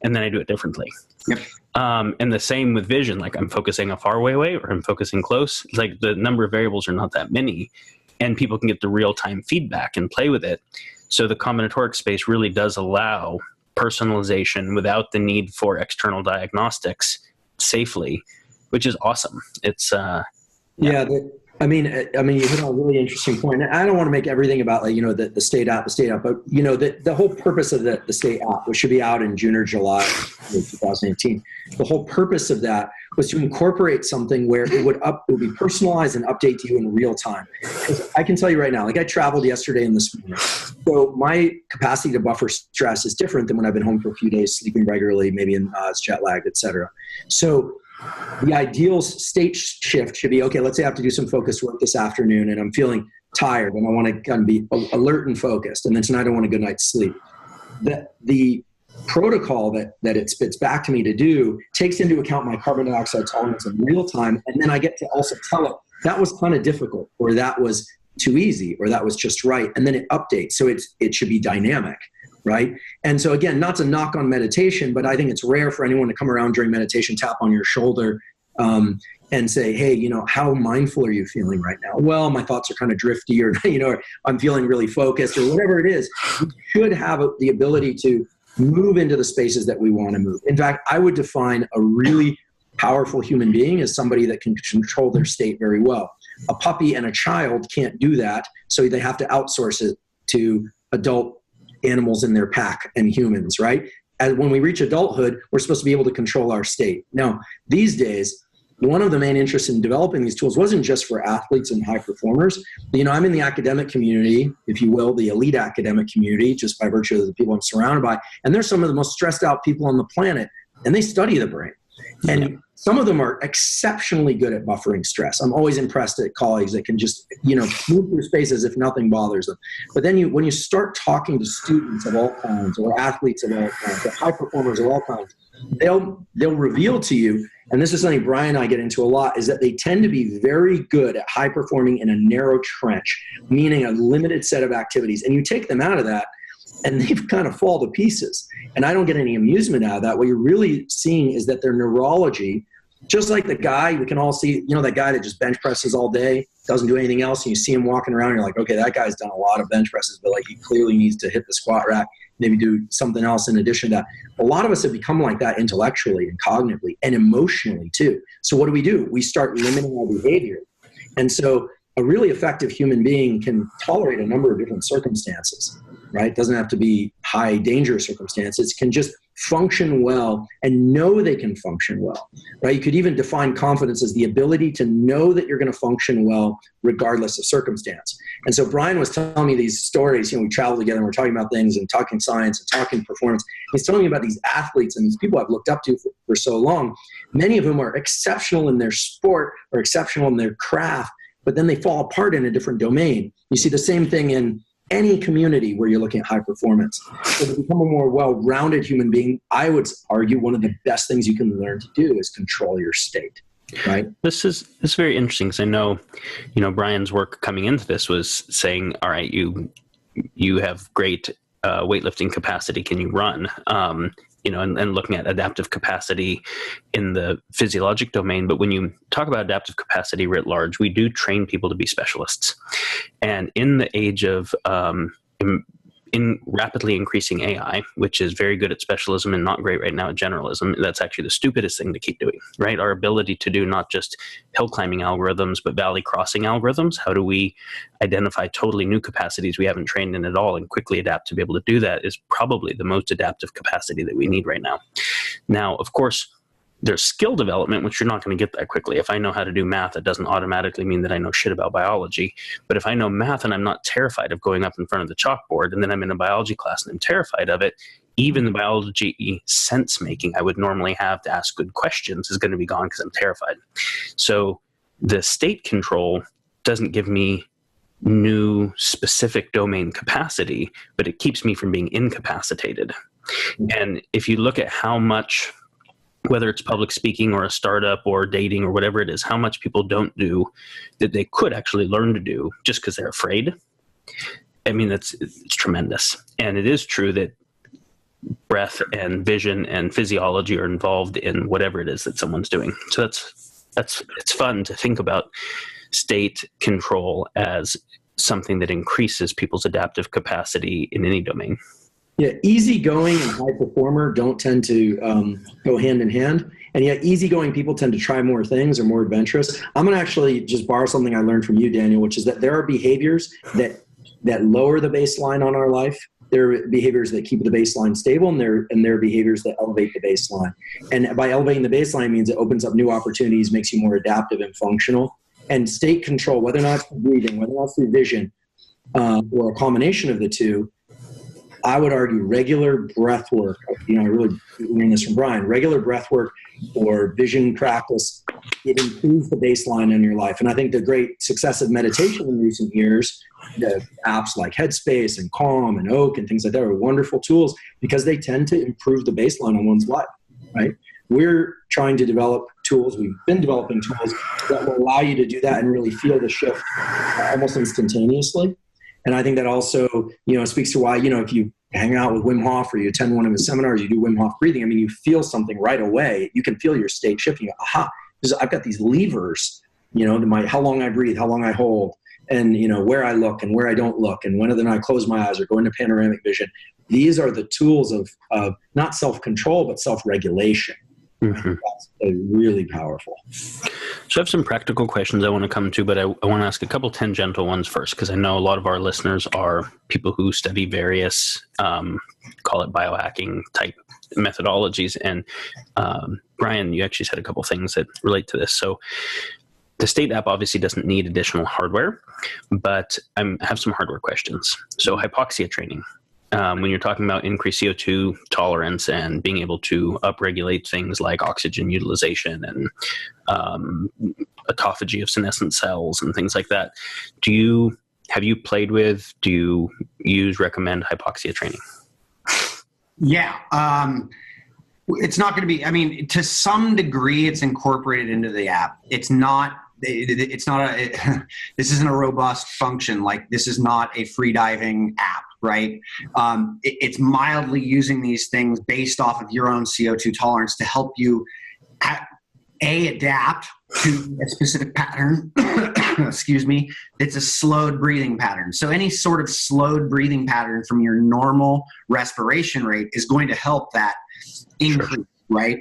and then I do it differently.
Yep.
And the same with vision, like I'm focusing a far away or I'm focusing close. Like the number of variables are not that many, and people can get the real-time feedback and play with it. So the combinatoric space really does allow personalization without the need for external diagnostics safely, which is awesome. It's
Yeah, I mean, you hit on a really interesting point. I don't want to make everything about the state app, but the whole purpose of the state app, which should be out in June or July of 2018. The whole purpose of that was to incorporate something where it would be personalized and update to you in real time. I can tell you right now, I traveled yesterday and this morning, so my capacity to buffer stress is different than when I've been home for a few days, sleeping regularly, maybe it's jet lagged, et cetera. So the ideal state shift should be, okay, let's say I have to do some focused work this afternoon and I'm feeling tired and I want to kind of be alert and focused, and then tonight I want a good night's sleep. The protocol that it spits back to me to do takes into account my carbon dioxide tolerance in real time, and then I get to also tell it that was kind of difficult, or that was too easy, or that was just right, and then it updates. So it should be dynamic. Right. And so again, not to knock on meditation, but I think it's rare for anyone to come around during meditation, tap on your shoulder, and say, hey, how mindful are you feeling right now? Well, my thoughts are kind of drifty, or, I'm feeling really focused, or whatever it is. We should have the ability to move into the spaces that we want to move. In fact, I would define a really powerful human being as somebody that can control their state very well. A puppy and a child can't do that, so they have to outsource it to adult animals in their pack and humans, right? And when we reach adulthood, we're supposed to be able to control our state. Now, these days, one of the main interests in developing these tools wasn't just for athletes and high performers. I'm in the academic community, if you will, the elite academic community, just by virtue of the people I'm surrounded by. And they're some of the most stressed out people on the planet, and they study the brain. And some of them are exceptionally good at buffering stress. I'm always impressed at colleagues that can just, move through space as if nothing bothers them. But then when you start talking to students of all kinds, or athletes of all kinds, or high performers of all kinds, they'll reveal to you, and this is something Brian and I get into a lot, is that they tend to be very good at high performing in a narrow trench, meaning a limited set of activities. And you take them out of that, and they've kind of fall to pieces. And I don't get any amusement out of that. What you're really seeing is that their neurology Just like the guy, we can all see, that guy that just bench presses all day, doesn't do anything else, and you see him walking around, you're like, okay, that guy's done a lot of bench presses, but like he clearly needs to hit the squat rack, maybe do something else in addition to that. A lot of us have become like that intellectually and cognitively and emotionally too. So what do? We start limiting our behavior. And so a really effective human being can tolerate a number of different circumstances, right? It doesn't have to be high danger circumstances. It can just function well and know they can function well, right? You could even define confidence as the ability to know that you're going to function well regardless of circumstance. And so Brian was telling me these stories, we travel together and we're talking about things and talking science and talking performance. He's telling me about these athletes and these people I've looked up to for so long, many of whom are exceptional in their sport or exceptional in their craft, but then they fall apart in a different domain. You see the same thing in any community where you're looking at high performance. So to become a more well-rounded human being, I would argue one of the best things you can learn to do is control your state, right?
This is very interesting because I know, Brian's work coming into this was saying, all right, you have great weightlifting capacity. Can you run? And looking at adaptive capacity in the physiologic domain. But when you talk about adaptive capacity writ large, we do train people to be specialists. And in the age of in rapidly increasing AI, which is very good at specialism and not great right now at generalism, that's actually the stupidest thing to keep doing, right? Our ability to do not just hill climbing algorithms, but valley crossing algorithms. How do we identify totally new capacities we haven't trained in at all and quickly adapt to be able to do that is probably the most adaptive capacity that we need right now. Now, of course, there's skill development, which you're not going to get that quickly. If I know how to do math, it doesn't automatically mean that I know shit about biology. But if I know math and I'm not terrified of going up in front of the chalkboard, and then I'm in a biology class and I'm terrified of it, even the biology sense making I would normally have to ask good questions is going to be gone because I'm terrified. So the state control doesn't give me new specific domain capacity, but it keeps me from being incapacitated. And if you look at how much, whether it's public speaking or a startup or dating or whatever it is, how much people don't do that they could actually learn to do just because they're afraid. I mean, it's tremendous. And it is true that breath and vision and physiology are involved in whatever it is that someone's doing. So it's fun to think about state control as something that increases people's adaptive capacity in any domain.
Yeah, easygoing and high performer don't tend to go hand in hand. And yet easygoing people tend to try more things or more adventurous. I'm going to actually just borrow something I learned from you, Daniel, which is that there are behaviors that lower the baseline on our life. There are behaviors that keep the baseline stable, and there are behaviors that elevate the baseline. And by elevating the baseline means it opens up new opportunities, makes you more adaptive and functional. And state control, whether or not it's through breathing, whether or not it's through vision, or a combination of the two, I would argue regular breath work, I really learned this from Brian, regular breath work or vision practice, it improves the baseline in your life. And I think the great success of meditation in recent years, the apps like Headspace and Calm and Oak and things like that are wonderful tools because they tend to improve the baseline on one's life, right? We're trying to develop tools, we've been developing tools that will allow you to do that and really feel the shift almost instantaneously. And I think that also, speaks to why, if you hang out with Wim Hof or you attend one of his seminars, you do Wim Hof breathing, I mean, you feel something right away. You can feel your state shifting. You go, aha, because I've got these levers, how long I breathe, how long I hold, and, where I look and where I don't look, and whether or not I close my eyes or go into panoramic vision. These are the tools of not self-control, but self-regulation. Mm-hmm. That's really powerful.
So I have some practical questions I want to come to, but I want to ask a couple tangential ones first, because I know a lot of our listeners are people who study various, call it biohacking type methodologies. And Brian, you actually said a couple things that relate to this. So the State app obviously doesn't need additional hardware, but I have some hardware questions. So hypoxia training. When you're talking about increased CO2 tolerance and being able to upregulate things like oxygen utilization and autophagy of senescent cells and things like that, have you played with, do you recommend hypoxia training?
Yeah. It's not going to be, to some degree it's incorporated into the app. This isn't a robust function. Like, this is not a free diving app, right? It's mildly using these things based off of your own CO2 tolerance to help you adapt to a specific pattern, excuse me, it's a slowed breathing pattern. So any sort of slowed breathing pattern from your normal respiration rate is going to help that increase, sure. Right?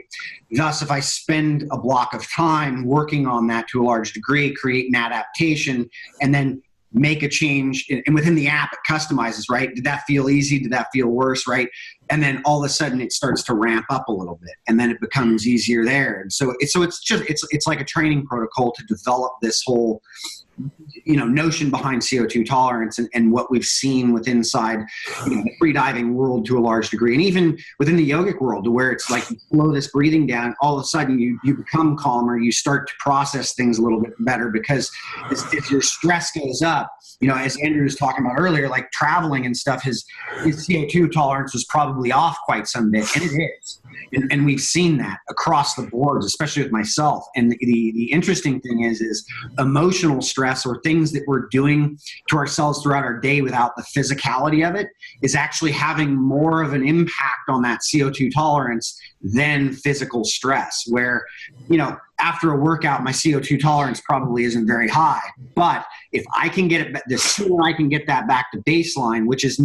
Thus, if I spend a block of time working on that to a large degree, create an adaptation, and then make a change, and within the app it customizes, right? Did that feel easy? Did that feel worse, right? And then all of a sudden it starts to ramp up a little bit, and then it becomes easier there. And so it's like a training protocol to develop this whole notion behind CO2 tolerance and what we've seen within the free diving world to a large degree, and even within the yogic world, to where it's like you slow this breathing down, all of a sudden you become calmer, you start to process things a little bit better, because as your stress goes up, as Andrew was talking about earlier, like traveling and stuff, his CO2 tolerance was probably off quite some bit, and it is. And we've seen that across the boards, especially with myself. And the interesting thing is emotional stress, or things that we're doing to ourselves throughout our day without the physicality of it, is actually having more of an impact on that CO2 tolerance than physical stress, where, after a workout, my CO2 tolerance probably isn't very high. But if I can get it, the sooner I can get that back to baseline, which is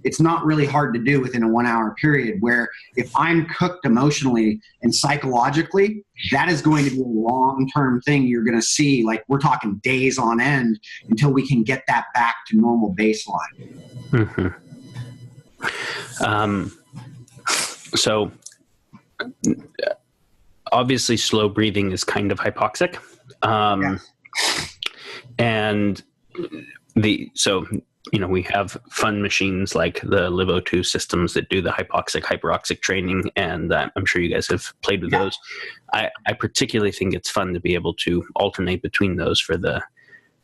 it's not really hard to do within a 1 hour period, where if I'm cooked emotionally and psychologically, that is going to be a long-term thing you're going to see. Like, we're talking days on end until we can get that back to normal baseline.
Mm-hmm. So obviously slow breathing is kind of hypoxic. And we have fun machines like the LiveO2 systems that do the hypoxic, hyperoxic training, and I'm sure you guys have played with those. I particularly think it's fun to be able to alternate between those for the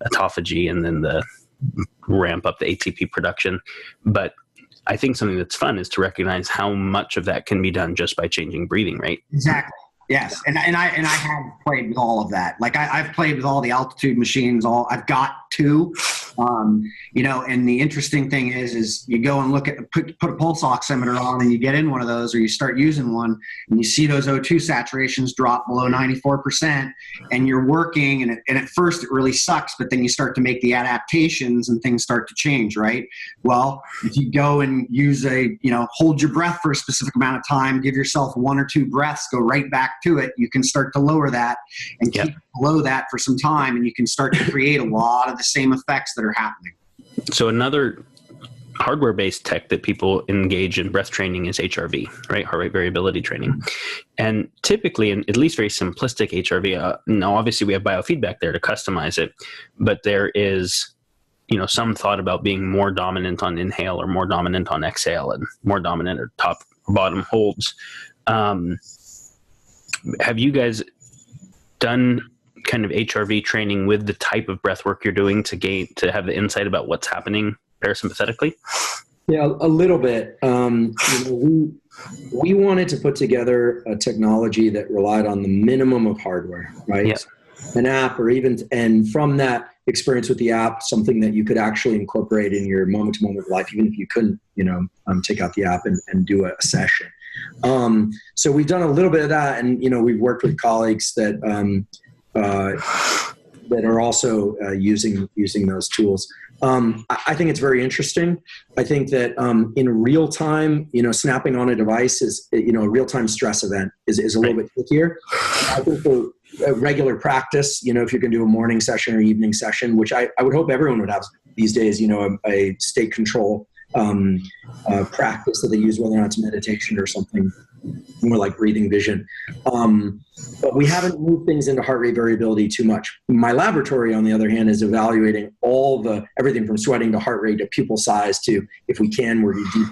autophagy and then the ramp up the ATP production. But I think something that's fun is to recognize how much of that can be done just by changing breathing, right?
Exactly. Yes, and I have played with all of that. Like I've played with all the altitude machines. I've got two. And the interesting thing is you go and put a pulse oximeter on, and you get in one of those, or you start using one, and you see those O2 saturations drop below 94%, and you're working, and at first it really sucks, but then you start to make the adaptations and things start to change, right? Well, if you go and use hold your breath for a specific amount of time, give yourself 1 or 2 breaths, go right back to it, you can start to lower that and keep below that for some time, and you can start to create a lot of the same effects that are happening.
So another hardware-based tech that people engage in breath training is HRV, right? Heart rate variability training. And typically, in at least very simplistic HRV, now obviously we have biofeedback there to customize it, but there is, some thought about being more dominant on inhale or more dominant on exhale and more dominant or top or bottom holds. Have you guys done kind of HRV training with the type of breath work you're doing to have the insight about what's happening parasympathetically?
Yeah, a little bit. We wanted to put together a technology that relied on the minimum of hardware, right?
Yep.
An app, and from that experience with the app, something that you could actually incorporate in your moment-to-moment life, even if you couldn't, take out the app and do a session. So we've done a little bit of that, and we've worked with colleagues that are also using those tools. I think it's very interesting. I think that in real time, snapping on a device is, a real time stress event is a little bit trickier. I think for regular practice, if you can do a morning session or evening session, which I would hope everyone would have these days, a state control practice that they use, whether or not it's meditation or something more like breathing vision. But we haven't moved things into heart rate variability too much. My laboratory, on the other hand, is evaluating everything from sweating to heart rate to pupil size to, if we can, we're deep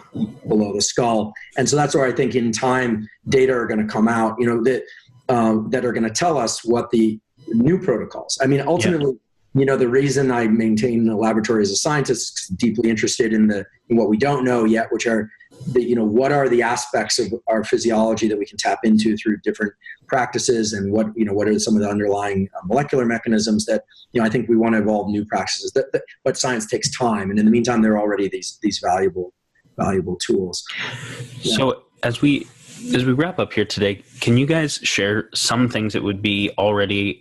below the skull. And so that's where I think in time data are going to come out, that are going to tell us what the new protocols. I mean, ultimately, the reason I maintain a laboratory as a scientist is deeply interested in what we don't know yet, which are what are the aspects of our physiology that we can tap into through different practices, and what are some of the underlying molecular mechanisms that, I think we want to evolve new practices. But science takes time, and in the meantime, there are already these valuable tools. Yeah.
So as we As we wrap up here today, can you guys share some things that would be already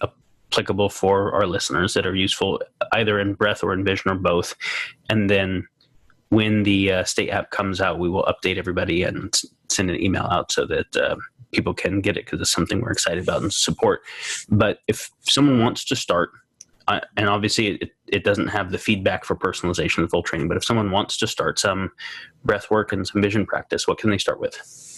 applicable for our listeners that are useful either in breath or in vision or both? And then when the state app comes out, we will update everybody and send an email out so that people can get it, because it's something we're excited about and support. But if someone wants to start, and obviously it doesn't have the feedback for personalization and full training, but if someone wants to start some breath work and some vision practice, what can they start with?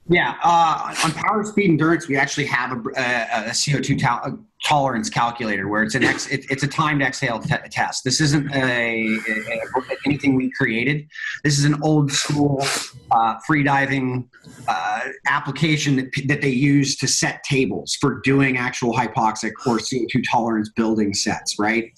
Yeah, on power, speed, endurance, we actually have a CO2 tolerance calculator where it's it's a timed exhale test. This isn't anything we created. This is an old school free diving application that they use to set tables for doing actual hypoxic or CO2 tolerance building sets, right?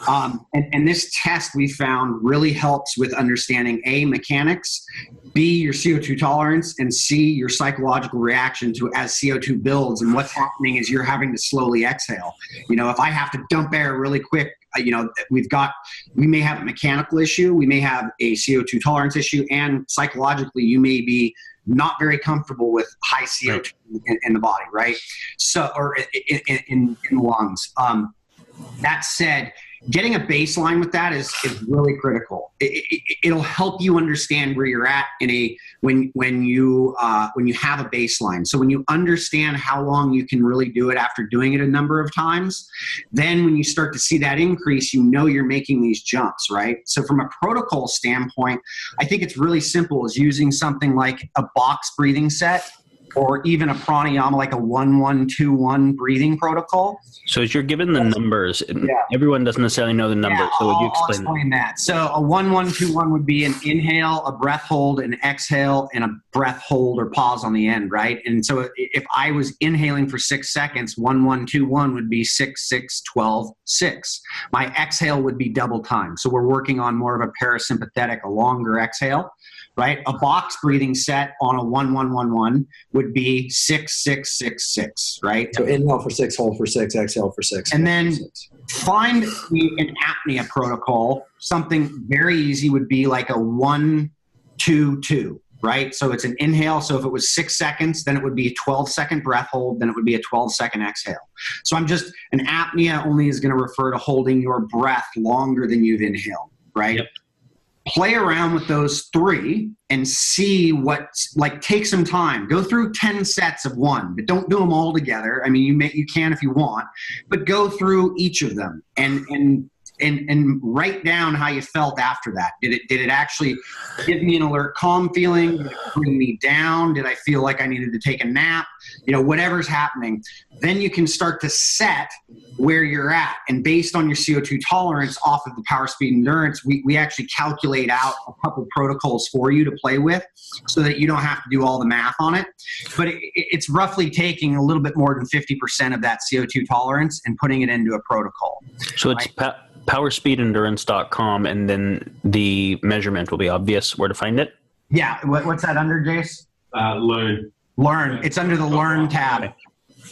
And this test we found really helps with understanding A, mechanics, B, your CO2 tolerance, and C, your psychological reaction to as CO2 builds. And what's happening is you're having to slowly exhale. If I have to dump air really quick, we may have a mechanical issue, we may have a CO2 tolerance issue, and psychologically you may be not very comfortable with high CO2 in the body, right? So, or in the lungs. That said, getting a baseline with that is really critical. It'll help you understand where you're at when you have a baseline. So when you understand how long you can really do it after doing it a number of times, then when you start to see that increase, you're making these jumps, right? So from a protocol standpoint, I think it's really simple, is using something like a box breathing set, or even a pranayama, like a 1-1-2-1 breathing protocol.
So as you're given the numbers, everyone doesn't necessarily know the numbers. So would you explain
I'll explain that? So a 1-1-2-1 would be an inhale, a breath hold, an exhale, and a breath hold or pause on the end, right? And so if I was inhaling for 6 seconds, 1-1-2-1 would be 6-6-12-6. My exhale would be double time. So we're working on more of a parasympathetic, a longer exhale, right? A box breathing set on a 1-1-1-1 would be 6-6-6-6, right?
So inhale for 6, hold for 6, exhale for 6.
And then find an apnea protocol. Something very easy would be like a 1-2-2, right? So it's an inhale. So if it was 6 seconds, then it would be a 12-second breath hold. Then it would be a 12-second exhale. So an apnea only is going to refer to holding your breath longer than you've inhaled, right? Yep. Play around with those 3 and see take some time. Go through 10 sets of one, but don't do them all together. I mean, you can if you want, but go through each of them and write down how you felt after that. Did it actually give me an alert, calm feeling? Did it bring me down? Did I feel like I needed to take a nap? Whatever's happening. Then you can start to set where you're at. And based on your CO2 tolerance off of the power, speed, endurance, we actually calculate out a couple protocols for you to play with so that you don't have to do all the math on it. But it's roughly taking a little bit more than 50% of that CO2 tolerance and putting it into a protocol.
So it's powerspeedendurance.com, and then the measurement will be obvious where to find it?
Yeah. What's that under, Jace?
Learn.
Learn. It's under the Learn tab.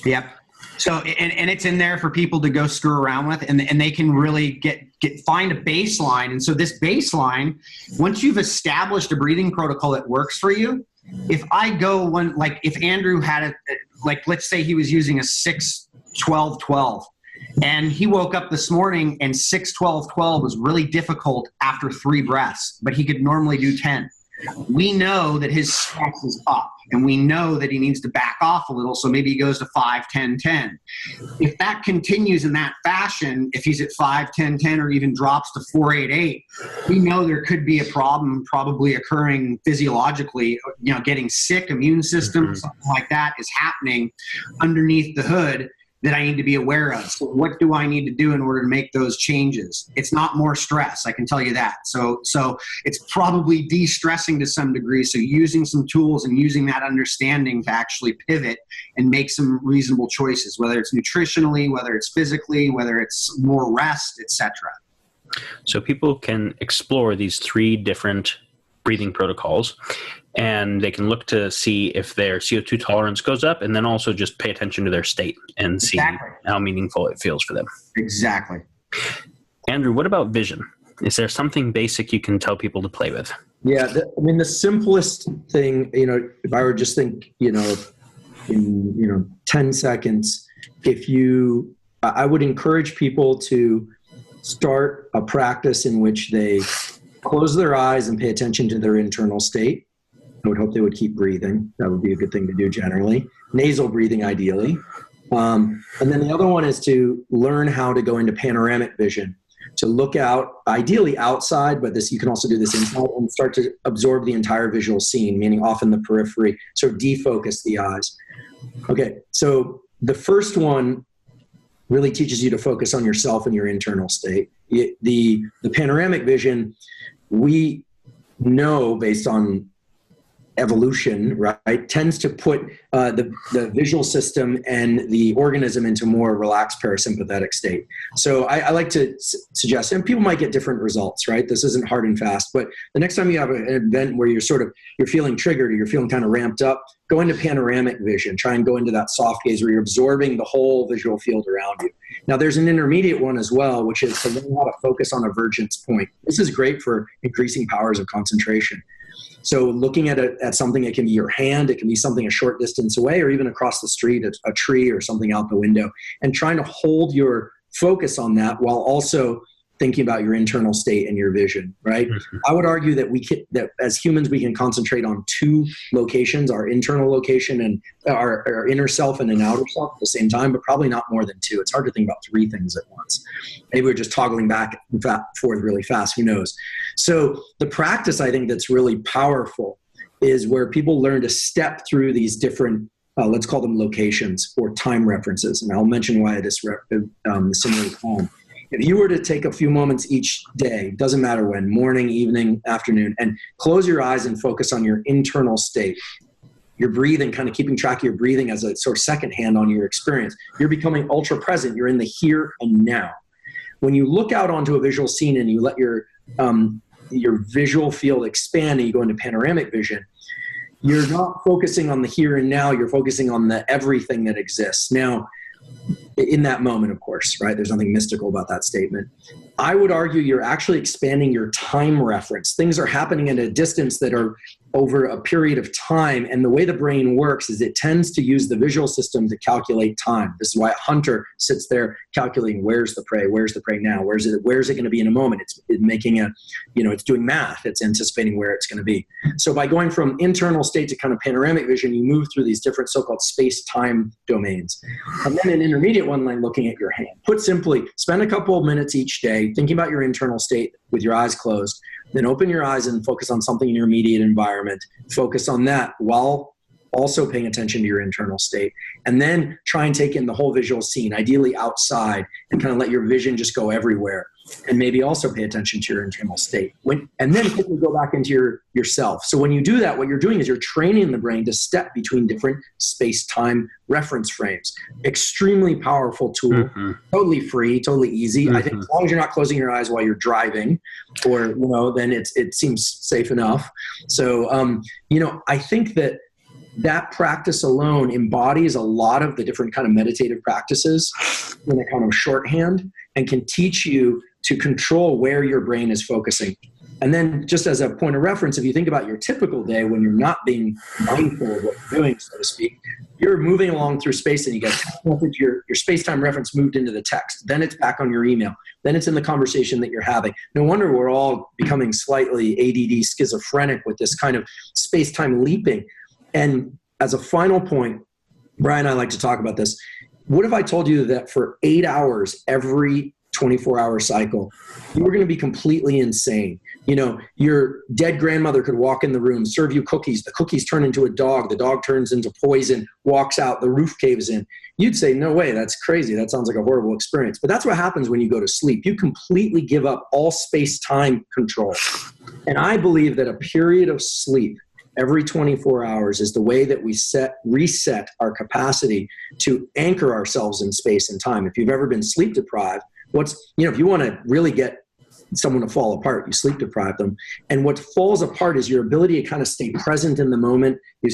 Yep. So, and it's in there for people to go screw around with, and they can really find a baseline. And so this baseline, once you've established a breathing protocol that works for you, if I go if Andrew had let's say he was using a 6-12-12, and he woke up this morning and 6-12-12 was really difficult after 3 breaths, but he could normally do 10. We know that his stress is up, and we know that he needs to back off a little, so maybe he goes to 5-10-10. If that continues in that fashion, if he's at 5-10-10 or even drops to 4-8-8, we know there could be a problem probably occurring physiologically, getting sick, immune system, something like that is happening underneath the hood that I need to be aware of. So what do I need to do in order to make those changes? It's not more stress, I can tell you that. So it's probably de-stressing to some degree. So using some tools and using that understanding to actually pivot and make some reasonable choices, whether it's nutritionally, whether it's physically, whether it's more rest, etc.
So people can explore these 3 different breathing protocols, and they can look to see if their CO2 tolerance goes up, and then also just pay attention to their state and see how meaningful it feels for them.
Exactly.
Andrew, what about vision? Is there something basic you can tell people to play with?
Yeah, the simplest thing, if I were just think, in 10 seconds, I would encourage people to start a practice in which they close their eyes and pay attention to their internal state. I would hope they would keep breathing. That would be a good thing to do generally. Nasal breathing, ideally. And then the other one is to learn how to go into panoramic vision, to look out, ideally outside, but you can also do this inside, and start to absorb the entire visual scene, meaning often the periphery, sort of defocus the eyes. Okay, so the first one really teaches you to focus on yourself and your internal state. The panoramic vision, we know based on evolution, right, tends to put the visual system and the organism into more relaxed parasympathetic state. So I like to suggest, and people might get different results, right? This isn't hard and fast, but the next time you have an event where you're feeling triggered or you're feeling kind of ramped up, go into panoramic vision. Try and go into that soft gaze where you're absorbing the whole visual field around you. Now, there's an intermediate one as well, which is to learn how to focus on a vergence point. This is great for increasing powers of concentration. So looking at something, it can be your hand, it can be something a short distance away, or even across the street, a tree or something out the window, and trying to hold your focus on that while also thinking about your internal state and your vision, right? Mm-hmm. I would argue that as humans, we can concentrate on two locations, our internal location and our inner self and an outer self at the same time, but probably not more than two. It's hard to think about three things at once. Maybe we're just toggling back and forth really fast, who knows? So the practice, I think, that's really powerful is where people learn to step through these different, let's call them locations or time references. And I'll mention why it is similarly called. If you were to take a few moments each day, doesn't matter when, morning, evening, afternoon, and close your eyes and focus on your internal state, your breathing, kind of keeping track of your breathing as a sort of second hand on your experience, you're becoming ultra present. You're in the here and now. When you look out onto a visual scene and you let your visual field expand and you go into panoramic vision, you're not focusing on the here and now, you're focusing on the everything that exists. Now, in that moment, of course, right? There's nothing mystical about that statement. I would argue you're actually expanding your time reference. Things are happening at a distance that are over a period of time. And the way the brain works is it tends to use the visual system to calculate time. This is why a hunter sits there calculating where's the prey now? Where's it going to be in a moment? It's making it's doing math. It's anticipating where it's going to be. So by going from internal state to kind of panoramic vision, you move through these different so-called space-time domains. And then an intermediate one, like looking at your hand. Put simply, spend a couple of minutes each day thinking about your internal state with your eyes closed. Then open your eyes and focus on something in your immediate environment. Focus on that while also paying attention to your internal state. And then try and take in the whole visual scene, ideally outside, and kind of let your vision just go everywhere. And maybe also pay attention to your internal state. And then quickly go back into yourself. So when you do that, what you're doing is you're training the brain to step between different space-time reference frames. Extremely powerful tool, mm-hmm. Totally free, totally easy. Mm-hmm. I think as long as you're not closing your eyes while you're driving, or then it seems safe enough. So I think that practice alone embodies a lot of the different kind of meditative practices in a kind of shorthand, and can teach you to control where your brain is focusing. And then just as a point of reference, if you think about your typical day when you're not being mindful of what you're doing, so to speak, you're moving along through space and you get a text message, your space-time reference moved into the text. Then it's back on your email. Then it's in the conversation that you're having. No wonder we're all becoming slightly ADD schizophrenic with this kind of space-time leaping. And as a final point, Brian and I like to talk about this. What if I told you that for 8 hours every 24-hour cycle, you were going to be completely insane? Your dead grandmother could walk in the room, serve you cookies. The cookies turn into a dog. The dog turns into poison, walks out, the roof caves in. You'd say, no way, that's crazy. That sounds like a horrible experience. But that's what happens when you go to sleep. You completely give up all space-time control. And I believe that a period of sleep every 24 hours is the way that we reset our capacity to anchor ourselves in space and time. If you've ever been sleep deprived, if you want to really get someone to fall apart, you sleep deprive them. And what falls apart is your ability to kind of stay present in the moment. You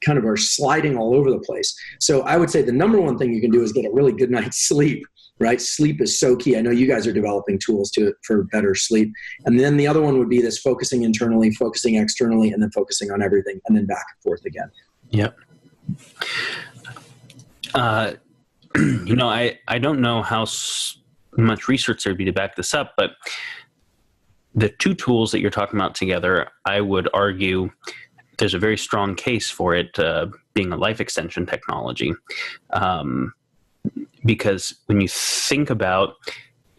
kind of are sliding all over the place. So I would say the number one thing you can do is get a really good night's sleep. right? Sleep is so key. I know you guys are developing tools for better sleep. And then the other one would be this focusing internally, focusing externally, and then focusing on everything, and then back and forth again.
Yep. I don't know how much research there'd be to back this up, but the two tools that you're talking about together, I would argue there's a very strong case for it being a life extension technology. Because when you think about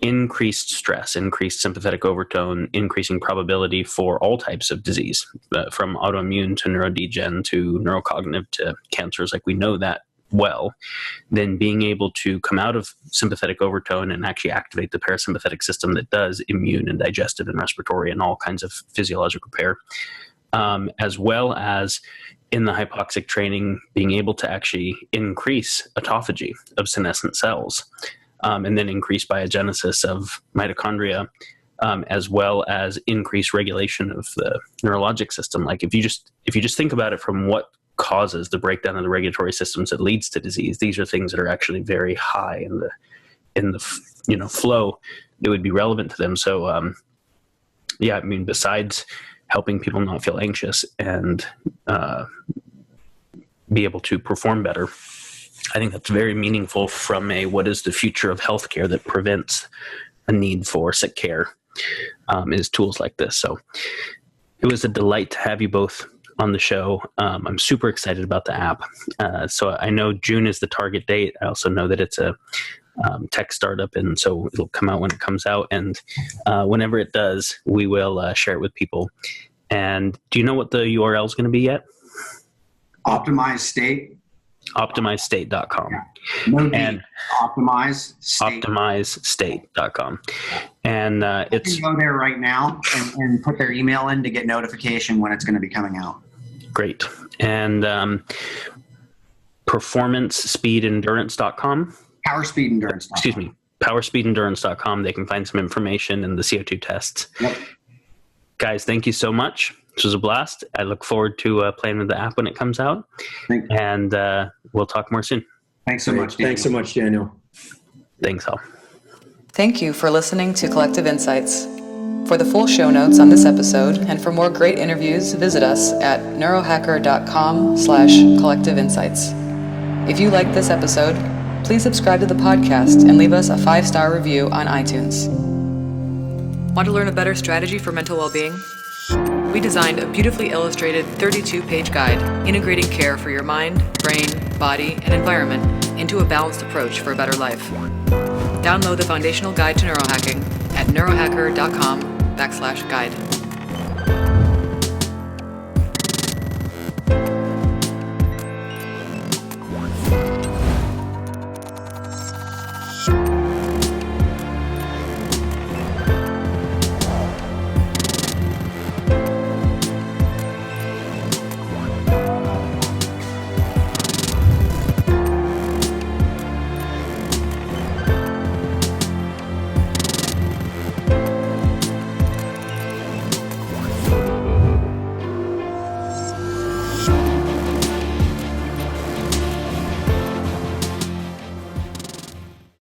increased stress, increased sympathetic overtone, increasing probability for all types of disease, from autoimmune to neurodegen to neurocognitive to cancers, like we know that well, then being able to come out of sympathetic overtone and actually activate the parasympathetic system that does immune and digestive and respiratory and all kinds of physiologic repair, as well as in the hypoxic training, being able to actually increase autophagy of senescent cells, and then increase biogenesis of mitochondria, as well as increase regulation of the neurologic system. Like if you just think about it from what causes the breakdown of the regulatory systems that leads to disease, these are things that are actually very high in the flow that would be relevant to them. So besides helping people not feel anxious and be able to perform better, I think that's very meaningful from what is the future of healthcare that prevents a need for sick care, is tools like this. So it was a delight to have you both on the show. I'm super excited about the app. So I know June is the target date. I also know that it's a tech startup, and so it'll come out when it comes out. And whenever it does, we will share it with people. And do you know what the URL is going to be yet?
OptimizeState.com.
OptimizeState.com.
No D.
And OptimizeState.com. And it's...
You can go there right now and put their email in to get notification when it's going to be coming out.
Great. And performancespeedendurance.com.
PowerspeedEndurance.com.
Excuse me. PowerspeedEndurance.com. They can find some information in the CO2 tests.
Yep.
Guys, thank you so much. This was a blast. I look forward to playing with the app when it comes out.
Thank you.
And we'll talk more soon.
Thanks so much, Daniel.
Thanks so much, Daniel.
Thanks, all.
Thank you for listening to Collective Insights. For the full show notes on this episode and for more great interviews, visit us at neurohacker.com/collective insights. If you liked this episode, please subscribe to the podcast and leave us a 5-star review on iTunes. Want to learn a better strategy for mental well-being? We designed a beautifully illustrated 32-page guide integrating care for your mind, brain, body, and environment into a balanced approach for a better life. Download the foundational guide to neurohacking at neurohacker.com/guide.